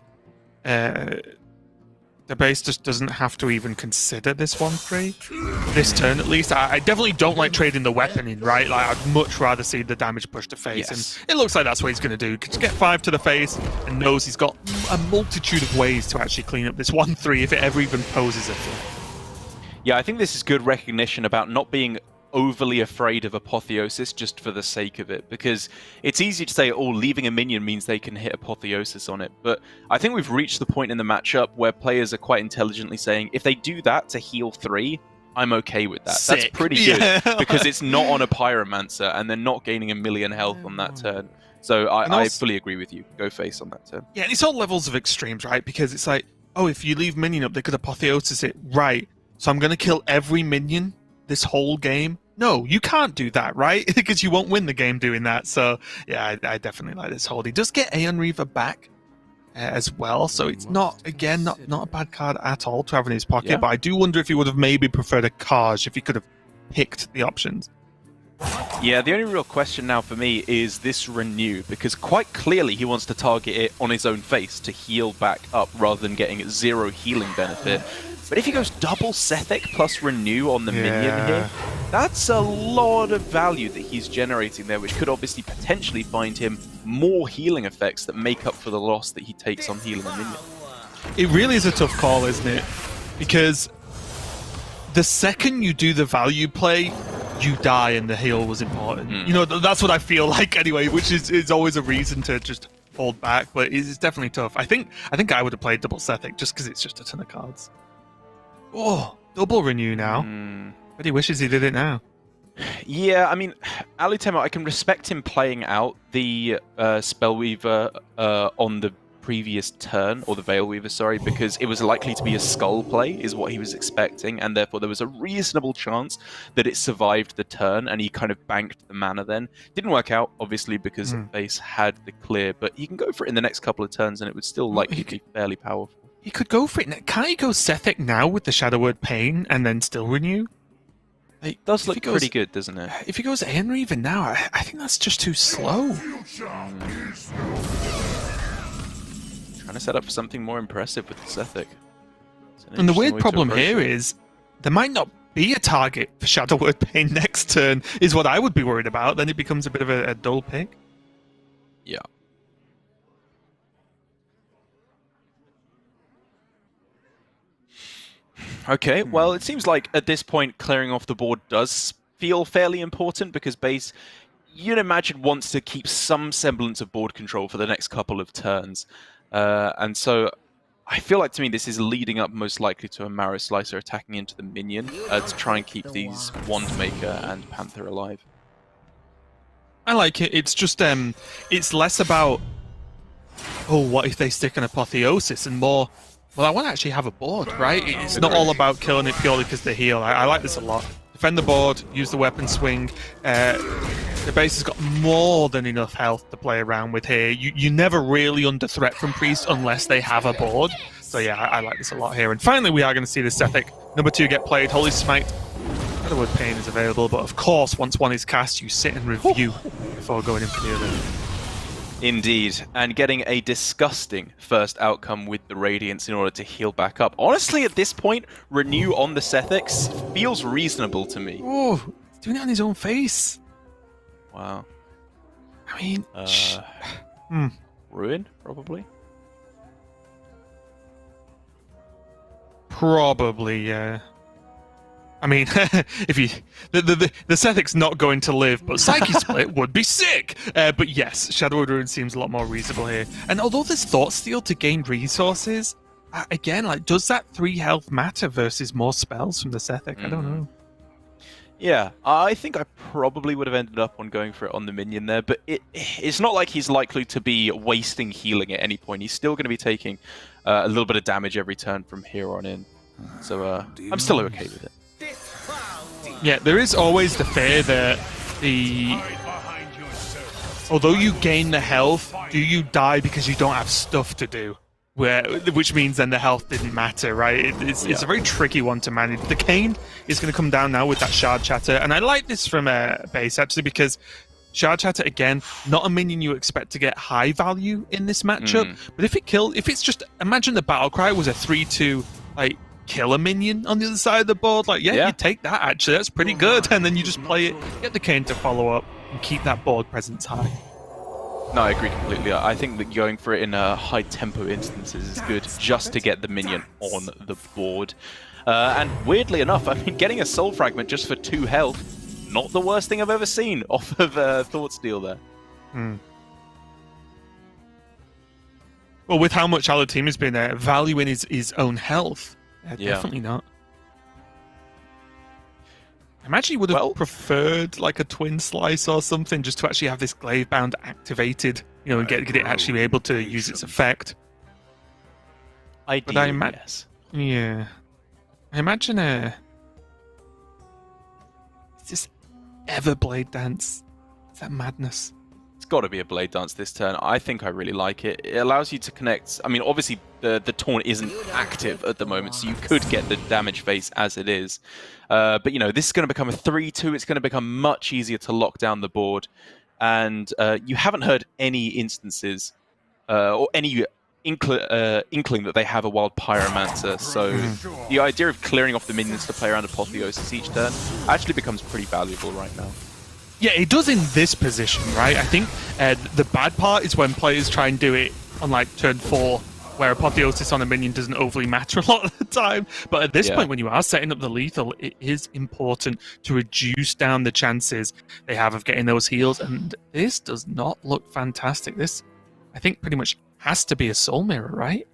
[SPEAKER 13] the base just doesn't have to even consider this 1-3 this turn at least. I definitely don't like trading the weapon in, right? Like I'd much rather see the damage push to face, and it looks like that's what he's going to do. Just get 5 to the face and knows he's got a multitude of ways to actually clean up this 1-3 if it ever even poses a threat.
[SPEAKER 14] Yeah, I think this is good recognition about not being overly afraid of Apotheosis just for the sake of it, because it's easy to say, oh, leaving a minion means they can hit Apotheosis on it, but I think we've reached the point in the matchup where players are quite intelligently saying, if they do that to heal 3, I'm okay with that.
[SPEAKER 13] Sick.
[SPEAKER 14] That's pretty good, because it's not on a Pyromancer, and they're not gaining 1,000,000 health on that turn. So I fully agree with you. Go face on that turn.
[SPEAKER 13] Yeah, and it's all levels of extremes, right? Because it's like, oh, if you leave minion up, they could Apotheosis it. Right, so I'm going to kill every minion this whole game? No, you can't do that, right? Because you won't win the game doing that. So, yeah, I definitely like this hold. He does get Aeon Reaver back as well, so it's not a bad card at all to have in his pocket, but I do wonder if he would have maybe preferred a Kaj if he could have picked the options.
[SPEAKER 14] Yeah, the only real question now for me is this Renew, because quite clearly he wants to target it on his own face to heal back up rather than getting 0 healing benefit. But if he goes double Sethic plus Renew on the minion here, that's a lot of value that he's generating there, which could obviously potentially find him more healing effects that make up for the loss that he takes on healing a minion.
[SPEAKER 13] It really is a tough call, isn't it? Because the second you do the value play, you die and the heal was important. You know, that's what I feel like anyway, which is always a reason to just hold back, but it's definitely tough. I think I would have played double Sethic just because it's just a ton of cards. Oh, double Renew now. But he wishes he did it now.
[SPEAKER 14] Yeah, I mean, Alutema, I can respect him playing out the Spellweaver on the previous turn, or the Veilweaver, sorry, because it was likely to be a Skull play, is what he was expecting, and therefore there was a reasonable chance that it survived the turn, and he kind of banked the mana then. Didn't work out, obviously, because base had the clear, but he can go for it in the next couple of turns, and it would still likely be fairly powerful.
[SPEAKER 13] He could go for it. Can't he go Sethic now with the Shadow Word Pain and then still Renew?
[SPEAKER 14] It does look pretty good, doesn't it?
[SPEAKER 13] If he goes Aeon Reaver now, I think that's just too slow.
[SPEAKER 14] Trying to set up for something more impressive with the Sethic.
[SPEAKER 13] And the weird problem here is there might not be a target for Shadow Word Pain next turn, is what I would be worried about. Then it becomes a bit of a dull pick.
[SPEAKER 14] Yeah. Okay, well, it seems like at this point clearing off the board does feel fairly important, because base, you'd imagine, wants to keep some semblance of board control for the next couple of turns. And so I feel like, to me, this is leading up most likely to a Marrow Slicer attacking into the minion to try and keep these Wandmaker and Panther alive.
[SPEAKER 13] I like it. It's just, it's less about, oh, what if they stick an Apotheosis, and more, well, I want to actually have a board, right? It's not all about killing it purely because they heal. I like this a lot. Defend the board, use the weapon swing. The base has got more than enough health to play around with here. You're never really under threat from Priest unless they have a board. So yeah, I like this a lot here. And finally, we are going to see the Sethic number 2 get played. Holy Smite. Shadow Word Pain is available, but of course, once one is cast, you sit and review before going in for the other.
[SPEAKER 14] Indeed, and getting a disgusting first outcome with the Radiance in order to heal back up. Honestly, at this point, Renew on the Sethics feels reasonable to me.
[SPEAKER 13] Oh, he's doing it on his own face.
[SPEAKER 14] Wow.
[SPEAKER 13] I mean,
[SPEAKER 14] Ruin, probably?
[SPEAKER 13] Probably, yeah. I mean, if you the Sethic's not going to live, but Psyche Split would be sick. But yes, Shadow Word Ruin seems a lot more reasonable here. And although there's Thought Steal to gain resources, again, like, does that 3 health matter versus more spells from the Sethic? I don't know.
[SPEAKER 14] Yeah, I think I probably would have ended up on going for it on the minion there, but it's not like he's likely to be wasting healing at any point. He's still going to be taking a little bit of damage every turn from here on in. So I'm still okay with it.
[SPEAKER 13] Yeah, there is always the fear that although you gain the health, do you die because you don't have stuff to do? Which means then the health didn't matter, right? It's a very tricky one to manage. The Cane is going to come down now with that Shard Chatter, and I like this from base, actually, because Charge at it again. Not a minion you expect to get high value in this matchup. But if it's just, imagine the battle cry was a 3-2 like kill a minion on the other side of the board. Like, yeah, you take that actually. That's pretty good. And then you just play it, get the Kayn to follow up, and keep that board presence high.
[SPEAKER 14] No, I agree completely. I think that going for it in high tempo instances is good just to get the minion on the board. And weirdly enough, I mean, getting a soul fragment just for 2 health, not the worst thing I've ever seen off of Thoughtsteal there.
[SPEAKER 13] Well, with how much our team has been valuing his own health, definitely not. I imagine you would have preferred like a twin slice or something just to actually have this glaive bound activated, you know, and get it actually be able to use its effect.
[SPEAKER 14] Ideally, yes.
[SPEAKER 13] Yeah. I imagine is this ever Blade Dance? Is that madness?
[SPEAKER 14] It's got to be a Blade Dance this turn. I think I really like it. It allows you to connect. I mean, obviously the taunt isn't active at the moment, so you could get the damage face as it is. But you know, this is going to become a 3-2. It's going to become much easier to lock down the board, and you haven't heard any instances or any inkling that they have a wild Pyromancer. So the idea of clearing off the minions to play around Apotheosis each turn actually becomes pretty valuable right now.
[SPEAKER 13] Yeah, it does in this position, right? I think the bad part is when players try and do it on like turn 4, where Apotheosis on a minion doesn't overly matter a lot of the time. But at this point, when you are setting up the lethal, it is important to reduce down the chances they have of getting those heals. And this does not look fantastic. This, I think, pretty much has to be a Soul Mirror, right?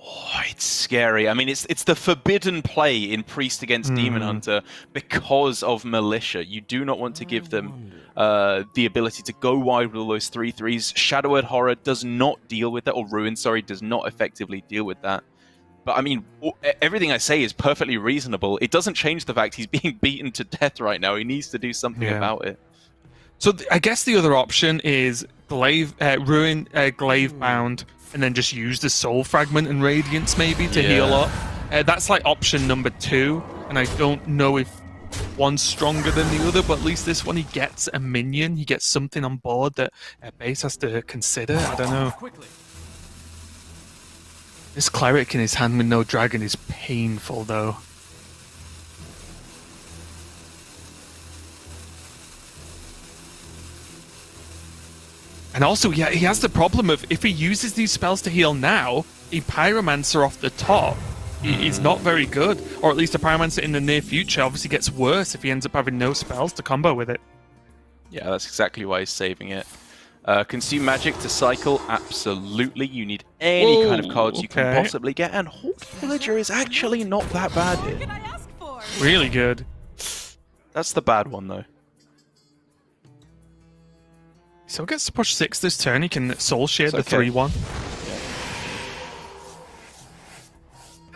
[SPEAKER 14] Oh, it's scary. I mean, it's the forbidden play in Priest against Demon Hunter because of Militia. You do not want to give them the ability to go wide with all those 3/3s. Shadowed Horror does not deal with that, or Ruin, sorry, does not effectively deal with that. But I mean, everything I say is perfectly reasonable. It doesn't change the fact he's being beaten to death right now. He needs to do something about it.
[SPEAKER 13] So I guess the other option is Ruin Glaive Bound, and then just use the Soul Fragment and Radiance maybe to heal up. That's like option number 2, and I don't know if one's stronger than the other, but at least this one he gets a minion, he gets something on board that base has to consider. I don't know. This Cleric in his hand with no dragon is painful though. And also, yeah, he has the problem of if he uses these spells to heal now, a Pyromancer off the top is not very good. Or at least a Pyromancer in the near future obviously gets worse if he ends up having no spells to combo with it.
[SPEAKER 14] Yeah, that's exactly why he's saving it. Consume magic to cycle, absolutely. You need any kind of cards you can possibly get, and Horde Villager is actually not that bad here.
[SPEAKER 13] Really good.
[SPEAKER 14] That's the bad one, though.
[SPEAKER 13] So he gets to push 6 this turn. He can Soul Shade the 3/1.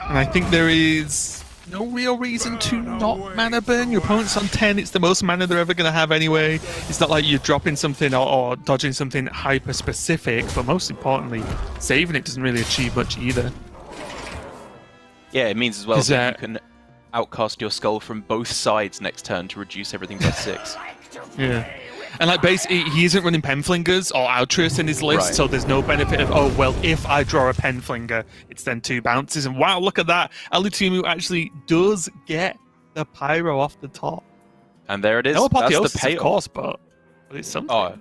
[SPEAKER 13] And I think there is no real reason to not mana burn. Your opponent's on 10. It's the most mana they're ever going to have anyway. It's not like you're dropping something or dodging something hyper-specific, but most importantly, saving it doesn't really achieve much either.
[SPEAKER 14] Yeah, it means as well that you can outcast your skull from both sides next turn to reduce everything by 6.
[SPEAKER 13] Yeah. And like basically, he isn't running Penflingers or Altruist in his list, so there's no benefit of, oh, well, if I draw a Penflinger, it's then 2 bounces. And wow, look at that. Alutimu actually does get the Pyro off the top.
[SPEAKER 14] And there it is.
[SPEAKER 13] No
[SPEAKER 14] That's
[SPEAKER 13] Apotheosis,
[SPEAKER 14] the payoff.
[SPEAKER 13] of course, but it's something.
[SPEAKER 14] Oh,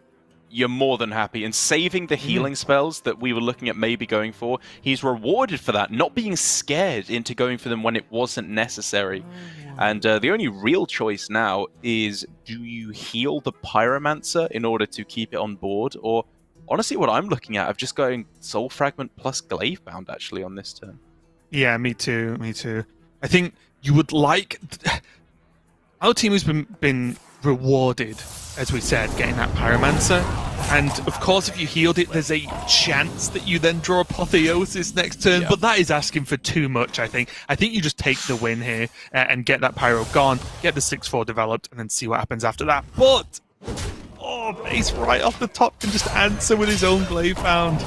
[SPEAKER 14] you're more than happy. And saving the healing spells that we were looking at maybe going for, he's rewarded for that, not being scared into going for them when it wasn't necessary. And the only real choice now is, do you heal the Pyromancer in order to keep it on board? Or, honestly, what I'm looking at, I'm just going Soul Fragment plus Glaive Bound, actually, on this turn.
[SPEAKER 13] Yeah, me too, me too. I think you would like... Our team has been rewarded, as we said, getting that Pyromancer. And, of course, if you healed it, there's a chance that you then draw Apotheosis next turn, but that is asking for too much, I think. I think you just take the win here and get that Pyro gone, get the 6/4 developed, and then see what happens after that. But, oh, Base right off the top can just answer with his own Glaive Bound.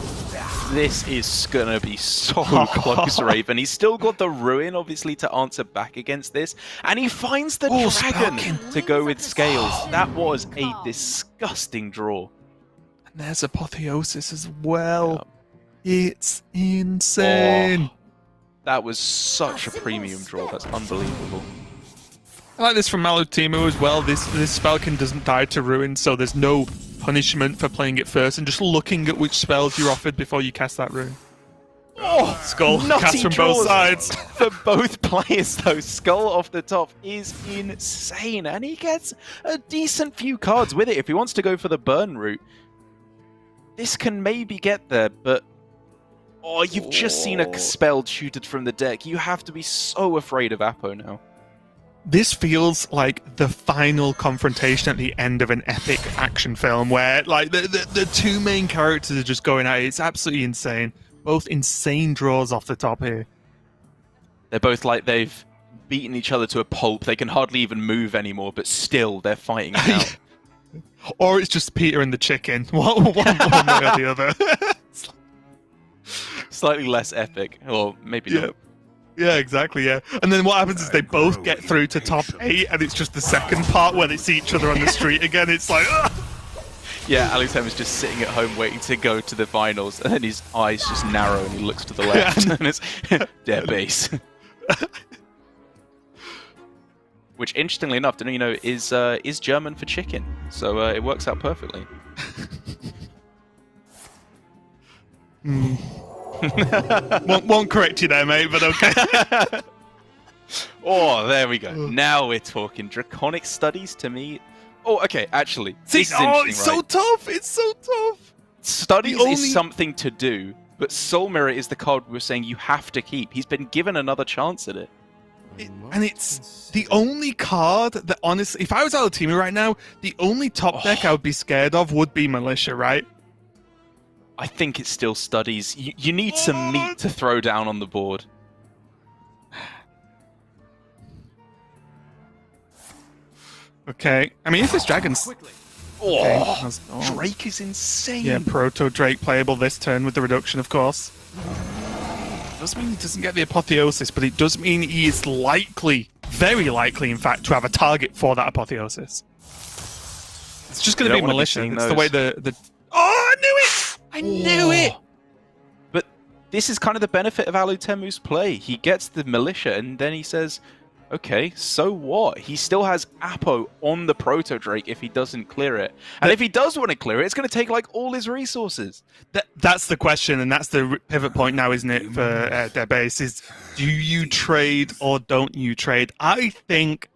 [SPEAKER 14] This is gonna be so close, Raven. He's still got the Ruin, obviously, to answer back against this. And he finds the Dragon to go with Scales. That was a disgusting draw.
[SPEAKER 13] And there's Apotheosis as well. Yeah. It's insane.
[SPEAKER 14] Oh, that was such a premium draw. That's unbelievable.
[SPEAKER 13] I like this from Malutimu as well. This Spellkin doesn't die to Ruin, so there's no punishment for playing it first and just looking at which spells you're offered before you cast that Ruin.
[SPEAKER 14] Oh,
[SPEAKER 13] Skull cast from both sides.
[SPEAKER 14] For both players, though. Skull off the top is insane, and he gets a decent few cards with it. If he wants to go for the burn route, this can maybe get there, but oh, you've just seen a spell shooted from the deck. You have to be so afraid of Apo now.
[SPEAKER 13] This feels like the final confrontation at the end of an epic action film where like the two main characters are just going at it. It's absolutely insane. Both insane draws off the top here.
[SPEAKER 14] They're both like they've beaten each other to a pulp. They can hardly even move anymore, but still they're fighting it out.
[SPEAKER 13] Or it's just Peter and the chicken. One way or the other.
[SPEAKER 14] Slightly less epic, or maybe not.
[SPEAKER 13] Yeah, exactly, yeah. And then what happens is they both get through to top 8, and it's just the second part where they see each other on the street again. It's like, ugh!
[SPEAKER 14] Yeah, Alexander was just sitting at home waiting to go to the finals, and then his eyes just narrow and he looks to the left, and it's their base. Which, interestingly enough, you know, is German for chicken, so it works out perfectly.
[SPEAKER 13] won't correct you there, mate, but okay.
[SPEAKER 14] Oh, there we go. Now we're talking. Draconic Studies, to me... Oh, okay, actually.
[SPEAKER 13] See,
[SPEAKER 14] this is interesting,
[SPEAKER 13] it's so tough! It's so tough!
[SPEAKER 14] Studies is something to do, but Soul Mirror is the card we're saying you have to keep. He's been given another chance at it.
[SPEAKER 13] And it's the only card that, honestly, if I was Alutimi right now, the only top deck I would be scared of would be Militia, right?
[SPEAKER 14] I think it's still Studies. You need some meat to throw down on the board.
[SPEAKER 13] Okay. I mean, if this Dragon's...
[SPEAKER 14] Oh, Drake is insane.
[SPEAKER 13] Yeah, Proto Drake playable this turn with the reduction, of course. Doesn't mean he doesn't get the Apotheosis, but it does mean he is likely, very likely, in fact, to have a target for that Apotheosis. It's just going to be Militia. It's the way the... Oh, I knew it! I knew it!
[SPEAKER 14] But this is kind of the benefit of Alutemu's play. He gets the Militia, and then he says, okay, so what? He still has Apo on the Proto Drake if he doesn't clear it. And if he does want to clear it, it's going to take like all his resources.
[SPEAKER 13] That's the question, and that's the pivot point now, isn't it, for their base, is do you trade or don't you trade? I think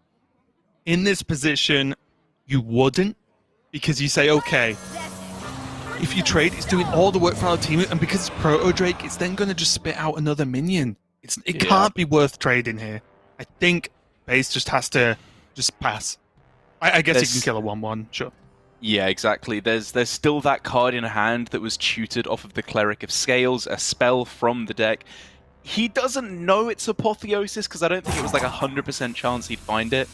[SPEAKER 13] in this position, you wouldn't, because you say, okay, if you trade, it's doing all the work for our team, and because it's Proto Drake, it's then going to just spit out another minion. It can't be worth trading here. I think base just has to just pass. I guess he can kill a 1/1, sure.
[SPEAKER 14] Yeah, exactly. There's still that card in hand that was tutored off of the Cleric of Scales, a spell from the deck. He doesn't know it's Apotheosis, because I don't think it was like 100% chance he'd find it.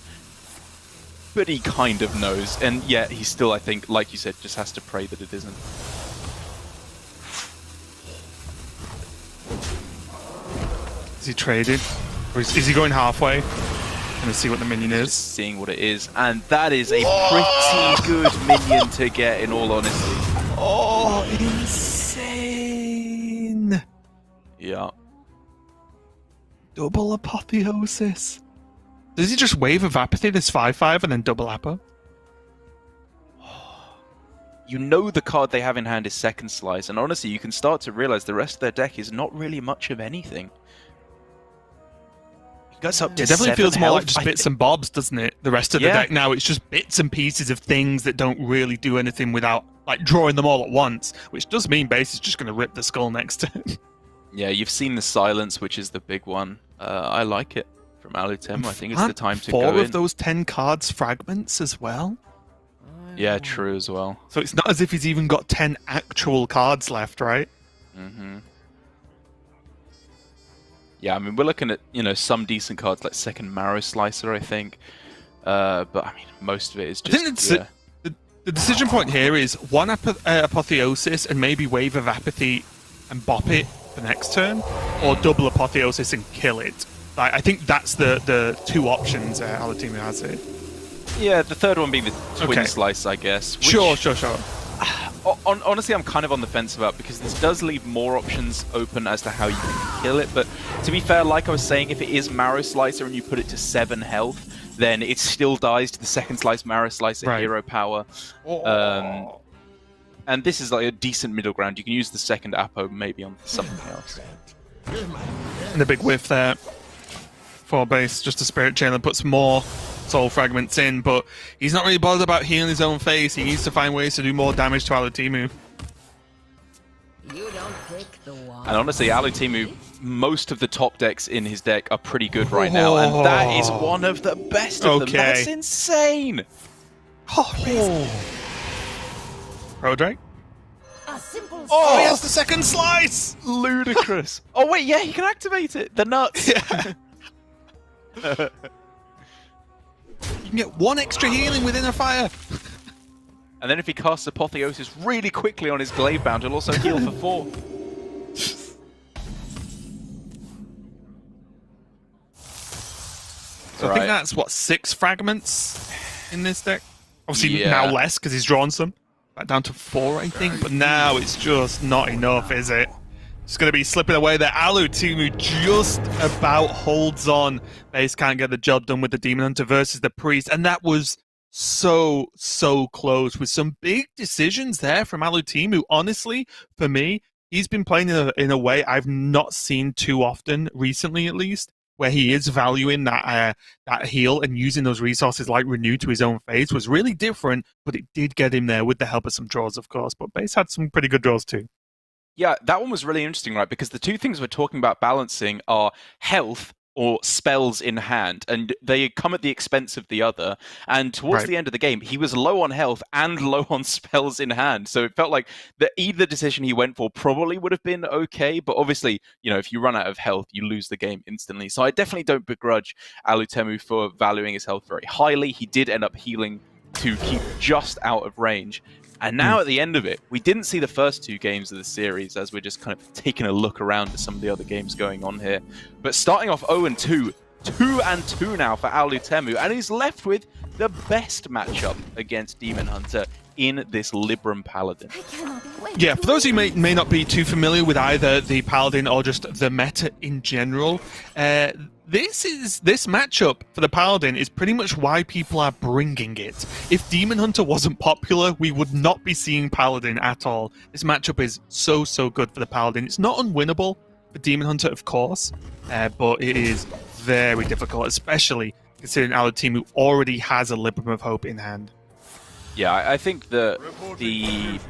[SPEAKER 14] But he kind of knows, and yeah, he still, I think, like you said, just has to pray that it isn't.
[SPEAKER 13] Is he traded? Or is he going halfway? Gonna see what the minion is.
[SPEAKER 14] Just seeing what it is, and that is a pretty good minion to get, in all honesty.
[SPEAKER 13] Oh, insane!
[SPEAKER 14] Yeah.
[SPEAKER 13] Double Apotheosis. Does he just Wave of Apathy this 5/5 and then double Apo?
[SPEAKER 14] You know the card they have in hand is Second Slice, and honestly, you can start to realize the rest of their deck is not really much of anything. It
[SPEAKER 13] definitely feels more like just bits and bobs, doesn't it? The rest of the deck now, it's just bits and pieces of things that don't really do anything without like drawing them all at once, which does mean base is just going to rip the skull next turn.
[SPEAKER 14] Yeah, you've seen the Silence, which is the big one. I like it from Alutemu. I think it's the time to go in.
[SPEAKER 13] 4 of those 10 cards fragments as well.
[SPEAKER 14] Yeah, true as well.
[SPEAKER 13] So it's not as if he's even got 10 actual cards left, right?
[SPEAKER 14] Mm-hmm. Yeah, I mean, we're looking at, you know, some decent cards like second Marrow Slicer, I think. But, I mean, most of it is just...
[SPEAKER 13] I think the decision point here is one Apotheosis and maybe Wave of Apathy and bop it the next turn, or double Apotheosis and kill it. I think that's the two options Alutimu has here.
[SPEAKER 14] Yeah, the third one being the twin slice, I guess. Which,
[SPEAKER 13] Sure.
[SPEAKER 14] Honestly, I'm kind of on the fence about, because this does leave more options open as to how you can kill it. But to be fair, like I was saying, if it is Marrow Slicer and you put it to 7 health, then it still dies to the second slice Marrow Slicer hero power. And this is like a decent middle ground. You can use the second Apo maybe on something else.
[SPEAKER 13] And a big whiff there for base, just to Spirit Chain and put some more soul fragments in, but he's not really bothered about healing his own face. He needs to find ways to do more damage to Alutimu.
[SPEAKER 14] And honestly, Alutimu, most of the top decks in his deck are pretty good right now, and that is one of the best of them. That's insane!
[SPEAKER 13] Roderick? Oh, he has the second slice!
[SPEAKER 14] Ludicrous. Oh wait, yeah, he can activate it. The nuts.
[SPEAKER 13] Yeah. You can get 1 extra healing within a fire.
[SPEAKER 14] And then if he casts Apotheosis really quickly on his Glaive Bound, he'll also heal for 4.
[SPEAKER 13] So I think that's, what, 6 fragments in this deck? Obviously now less, because he's drawn some. Back down to 4, I think. But now it's just not enough, is it? It's going to be slipping away there. Alutimu just about holds on. Base can't get the job done with the Demon Hunter versus the Priest. And that was so close, with some big decisions there from Alutimu. Honestly, for me, he's been playing in a way I've not seen too often, recently at least, where he is valuing that heal and using those resources like Renew to his own phase. Was really different, but it did get him there with the help of some draws, of course. But Base had some pretty good draws too.
[SPEAKER 14] Yeah, that one was really interesting, right? Because the two things we're talking about balancing are health or spells in hand, and they come at the expense of the other. And towards the end of the game, he was low on health and low on spells in hand. So it felt like either decision he went for probably would have been okay, but obviously, if you run out of health, you lose the game instantly. So I definitely don't begrudge Alutemu for valuing his health very highly. He did end up healing to keep just out of range. And now at the end of it, we didn't see the first 2 games of the series, as we're just kind of taking a look around at some of the other games going on here. But starting off 0-2, 2-2 now for Alutemu, and he's left with the best matchup against Demon Hunter in this Libram Paladin.
[SPEAKER 13] Yeah, for those who may not be too familiar with either the Paladin or just the meta in general, this matchup for the Paladin is pretty much why people are bringing it. If Demon Hunter wasn't popular, we would not be seeing Paladin at all. This matchup is so good for the Paladin. It's not unwinnable for Demon Hunter, of course, but it is very difficult, especially considering Alutimu already has a Libram of Hope in hand.
[SPEAKER 14] Yeah, I think the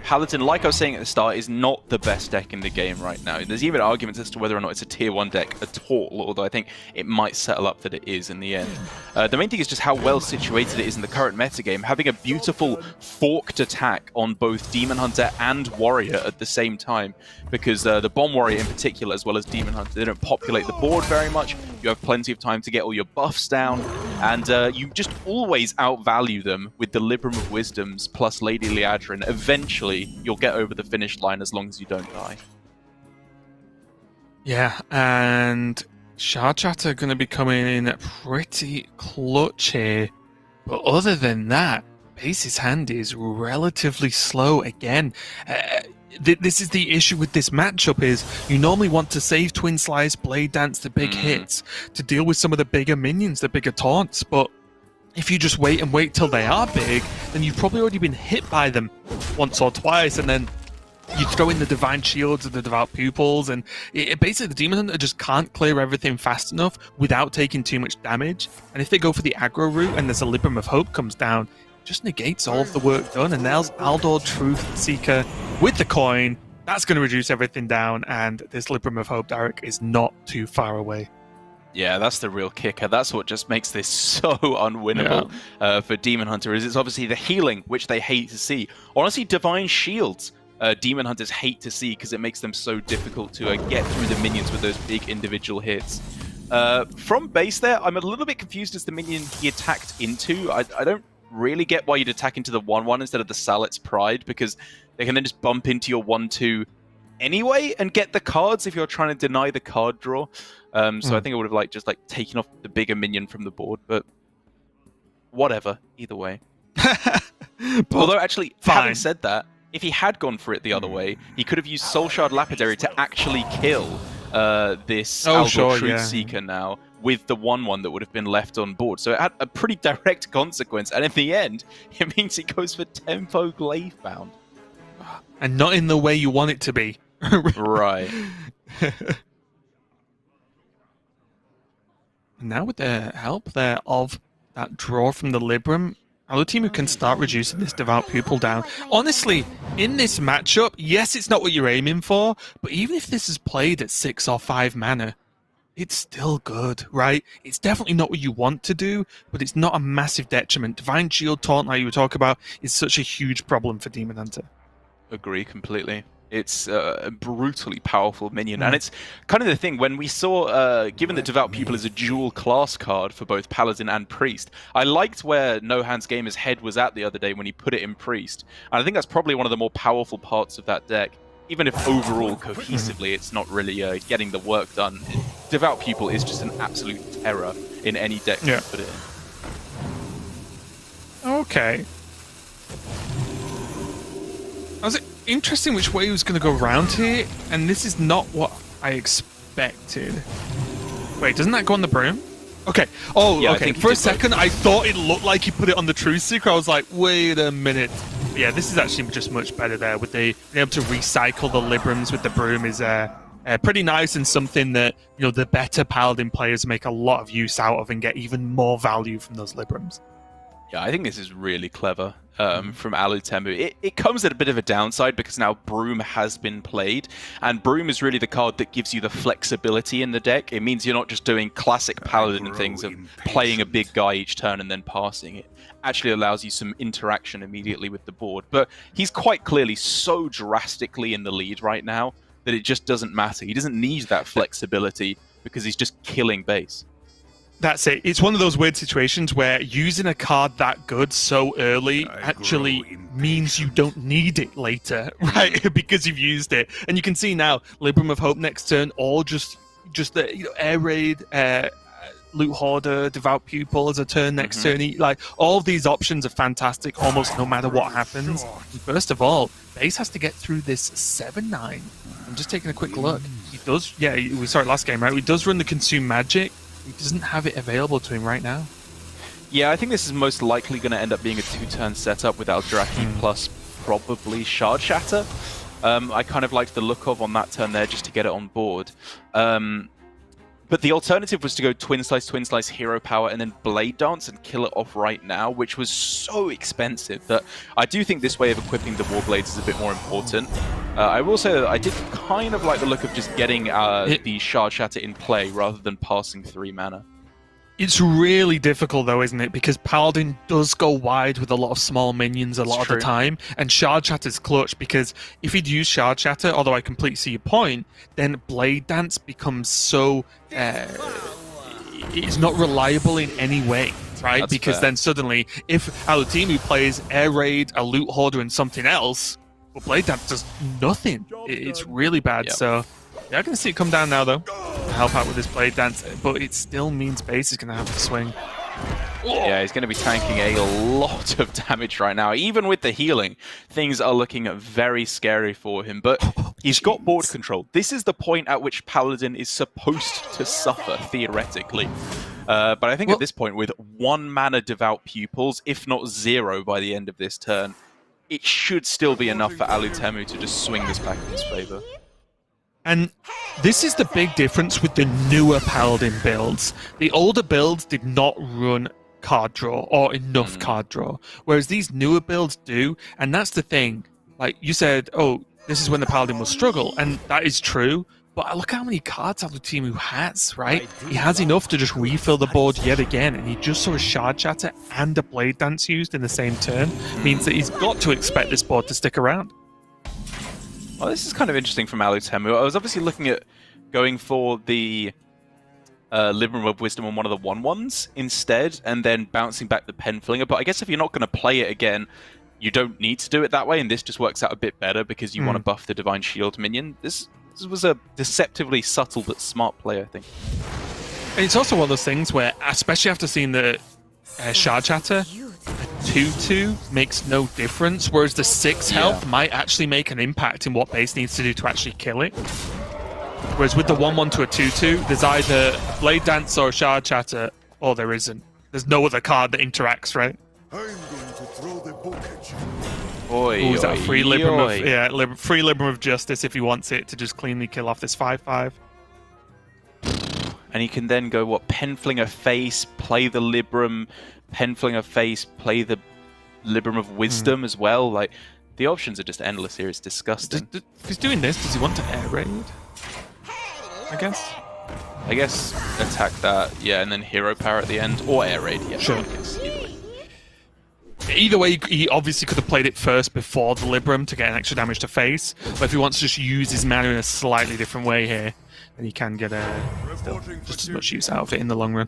[SPEAKER 14] Paladin, like I was saying at the start, is not the best deck in the game right now. There's even arguments as to whether or not it's a tier 1 deck at all, although I think it might settle up that it is in the end. The main thing is just how well situated it is in the current metagame, having a beautiful forked attack on both Demon Hunter and Warrior at the same time, because the Bomb Warrior in particular, as well as Demon Hunter, they don't populate the board very much. You have plenty of time to get all your buffs down, and you just always outvalue them with the Libram of Wisdoms plus Lady Liadrin. Eventually, you'll get over the finish line as long as you don't die.
[SPEAKER 13] Yeah, and Shard Chatter going to be coming in pretty clutch here. But other than that, Base's hand is relatively slow again. This is the issue with this matchup, is you normally want to save Twin Slice, Blade Dance, the big hits, to deal with some of the bigger minions, the bigger taunts, but if you just wait till they are big, then you've probably already been hit by them once or twice, and then you throw in the Divine Shields and the Devout Pupils, and basically the Demon Hunter just can't clear everything fast enough without taking too much damage. And if they go for the aggro route and there's a Libram of Hope comes down, it just negates all of the work done, and there's Aldor Truth Seeker with the coin. That's going to reduce everything down, and this Libram of Hope, Derek, is not too far away.
[SPEAKER 14] Yeah, that's the real kicker. That's what just makes this so unwinnable for Demon Hunter, is it's obviously the healing, which they hate to see. Honestly, Divine Shields, Demon Hunters hate to see, because it makes them so difficult to get through the minions with those big individual hits. From base there, I'm a little bit confused as the minion he attacked into. I don't really get why you'd attack into the 1-1 instead of the Salet's Pride, because they can then just bump into your 1-2 anyway and get the cards if you're trying to deny the card draw. So I think I would have just taken off the bigger minion from the board, but whatever, either way. Although actually, having said that, if he had gone for it the other way, he could have used Soul Shard Lapidary to actually kill this Aldor Truthseeker now with the 1/1 that would have been left on board. So it had a pretty direct consequence, and in the end, it means he goes for Tempo Glavebound.
[SPEAKER 13] And not in the way you want it to be.
[SPEAKER 14] Right.
[SPEAKER 13] Now with the help there of that draw from the Libram, Alutimu can start reducing this Devout Pupil down. Honestly, in this matchup, yes, it's not what you're aiming for, but even if this is played at 6 or 5 mana, it's still good, right? It's definitely not what you want to do, but it's not a massive detriment. Divine Shield Taunt, like you were talking about, is such a huge problem for Demon Hunter.
[SPEAKER 14] Agree completely. It's a brutally powerful minion, and it's kind of the thing when we saw, given that Devout Pupil is a dual class card for both Paladin and Priest, I liked where No Hands Gamer's head was at the other day when he put it in Priest, and I think that's probably one of the more powerful parts of that deck. Even if overall, cohesively, it's not really getting the work done, Devout Pupil is just an absolute terror in any deck you put it in.
[SPEAKER 13] Okay. Was it interesting which way he was going to go around here? And this is not what I expected. Wait, doesn't that go on the broom? Okay. Oh,
[SPEAKER 14] yeah,
[SPEAKER 13] okay. For a second, I thought it looked like he put it on the Truthseeker. I was like, wait a minute. Yeah, this is actually just much better there. With the being able to recycle the Librams with the broom is pretty nice, and something that the better Paladin players make a lot of use out of and get even more value from those Librams.
[SPEAKER 14] Yeah, I think this is really clever from Alutemu. It comes at a bit of a downside because now Broom has been played, and Broom is really the card that gives you the flexibility in the deck. It means you're not just doing classic Paladin things of playing a big guy each turn and then passing it. Actually allows you some interaction immediately with the board. But he's quite clearly so drastically in the lead right now that it just doesn't matter. He doesn't need that flexibility because he's just killing base.
[SPEAKER 13] That's it. It's one of those weird situations where using a card that good so early actually means you don't need it later, right? Because you've used it. And you can see now, Libram of Hope next turn, or just the Air Raid, Loot Hoarder, Devout Pupil as a turn next turn. Like, all of these options are fantastic almost no matter what happens. And first of all, Base has to get through this 7-9. I'm just taking a quick look. He does, we saw it last game, right? He does run the Consume Magic. He doesn't have it available to him right now.
[SPEAKER 14] Yeah, I think this is most likely going to end up being a 2-turn setup with Eldrazi plus probably Shard Shatter. I kind of liked the look of on that turn there just to get it on board. But the alternative was to go Twin Slice, Hero Power, and then Blade Dance and kill it off right now, which was so expensive that I do think this way of equipping the Warblades is a bit more important. I will say that I did kind of like the look of just getting the Shard Shatter in play rather than passing 3 mana.
[SPEAKER 13] It's really difficult though, isn't it? Because Paladin does go wide with a lot of small minions a lot of the time, and Shard Shatter's clutch, because if he'd use Shard Shatter, although I completely see your point, then Blade Dance becomes so... it's not reliable in any way, right?
[SPEAKER 14] That's
[SPEAKER 13] because
[SPEAKER 14] fair.
[SPEAKER 13] Then suddenly, if Alutimu plays Air Raid, a Loot Hoarder, and something else, well, Blade Dance does nothing. It's really bad, so... Yeah, I can see it come down now, though, to help out with this Blade Dance, but it still means Base is going to have to swing.
[SPEAKER 14] Yeah, he's going to be tanking a lot of damage right now. Even with the healing, things are looking very scary for him, but he's got board control. This is the point at which Paladin is supposed to suffer, theoretically. But I think at this point, with 1 mana Devout Pupils, if not 0 by the end of this turn, it should still be enough for Alutemu to just swing this back in his favor.
[SPEAKER 13] And this is the big difference with the newer Paladin builds. The older builds did not run card draw or enough card draw, whereas these newer builds do, and that's the thing. Like you said, oh, this is when the Paladin will struggle, and that is true, but look how many cards Alutimu has, right? He has enough to just refill the board yet again, and he just saw a Shard Shatter and a Blade Dance used in the same turn. Means that he's got to expect this board to stick around.
[SPEAKER 14] Well, this is kind of interesting from Alutemu. I was obviously looking at going for the Libram of Wisdom on one of the 1/1s instead, and then bouncing back the Penflinger. But I guess if you're not going to play it again, you don't need to do it that way, and this just works out a bit better because you want to buff the Divine Shield minion. This was a deceptively subtle but smart play, I think.
[SPEAKER 13] It's also one of those things where, especially after seeing the Shard Chatter, a 2-2 makes no difference, whereas the 6 health might actually make an impact in what base needs to do to actually kill it. Whereas with the 1-1 to a 2-2, there's either a Blade Dance or a Shard Chatter, or there isn't. There's no other card that interacts, right?
[SPEAKER 15] I'm going to throw the book at you.
[SPEAKER 13] Ooh, is that free Libram of free Libram of Justice if he wants it to just cleanly kill off this 5-5.
[SPEAKER 14] And he can then go, what, Penflinger Face, play the Libram, Penflinger Face, play the Libram of Wisdom as well. Like, the options are just endless here. It's disgusting.
[SPEAKER 13] If he's doing this, does he want to air raid? I guess
[SPEAKER 14] attack that, yeah, and then hero power at the end, or air raid, yeah.
[SPEAKER 13] Sure.
[SPEAKER 14] I guess,
[SPEAKER 13] either way, he obviously could have played it first before the Libram to get an extra damage to face, but if he wants to just use his mana in a slightly different way here, then he can get just as much use out of it in the long run.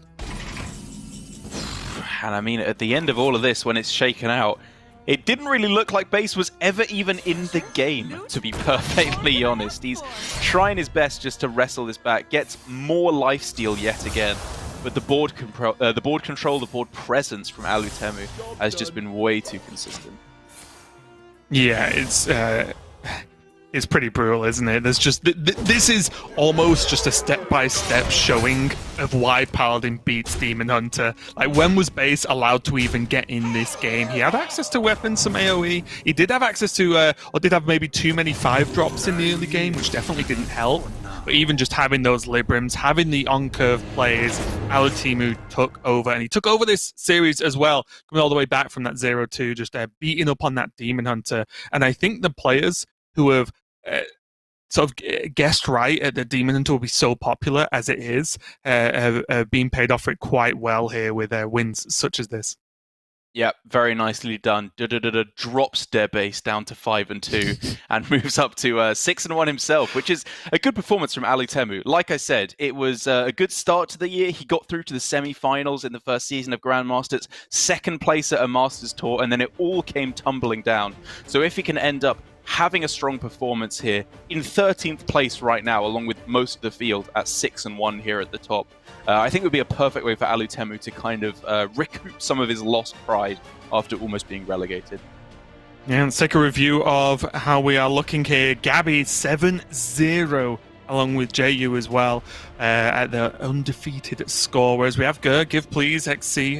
[SPEAKER 14] And I mean, at the end of all of this, when it's shaken out, it didn't really look like Base was ever even in the game, to be perfectly honest. He's trying his best just to wrestle this back, gets more lifesteal yet again, but the board control, the board presence from Alutemu has just been way too consistent.
[SPEAKER 13] Yeah, it's pretty brutal, isn't it? There's just this is almost just a step-by-step showing of why Paladin beats Demon Hunter. Like, when was Base allowed to even get in this game? He had access to weapons, some AoE. He did have access to, or did have maybe too many 5-drops in the early game, which definitely didn't help. But even just having those Librams, having the on-curve plays, Alutemu took over, and he took over this series as well, coming all the way back from that 0-2, just beating up on that Demon Hunter. And I think the players who have sort of guessed right at the Demon Hunter will be so popular as it is, being paid off for it quite well here with wins such as this.
[SPEAKER 14] Yeah, very nicely done. Drops their base down to 5-2 and moves up to 6-1 himself, which is a good performance from Alutemu. Like I said, it was a good start to the year. He got through to the semi-finals in the first season of Grandmasters, second place at a Masters tour, and then it all came tumbling down. So if he can end up having a strong performance here, in 13th place right now, along with most of the field at 6-1 here at the top, I think it would be a perfect way for Alutemu to kind of recoup some of his lost pride after almost being relegated.
[SPEAKER 13] Yeah, let's take a review of how we are looking here. Gabby 7-0, along with JU as well, at the undefeated score, whereas we have Gur, Give Please, XC,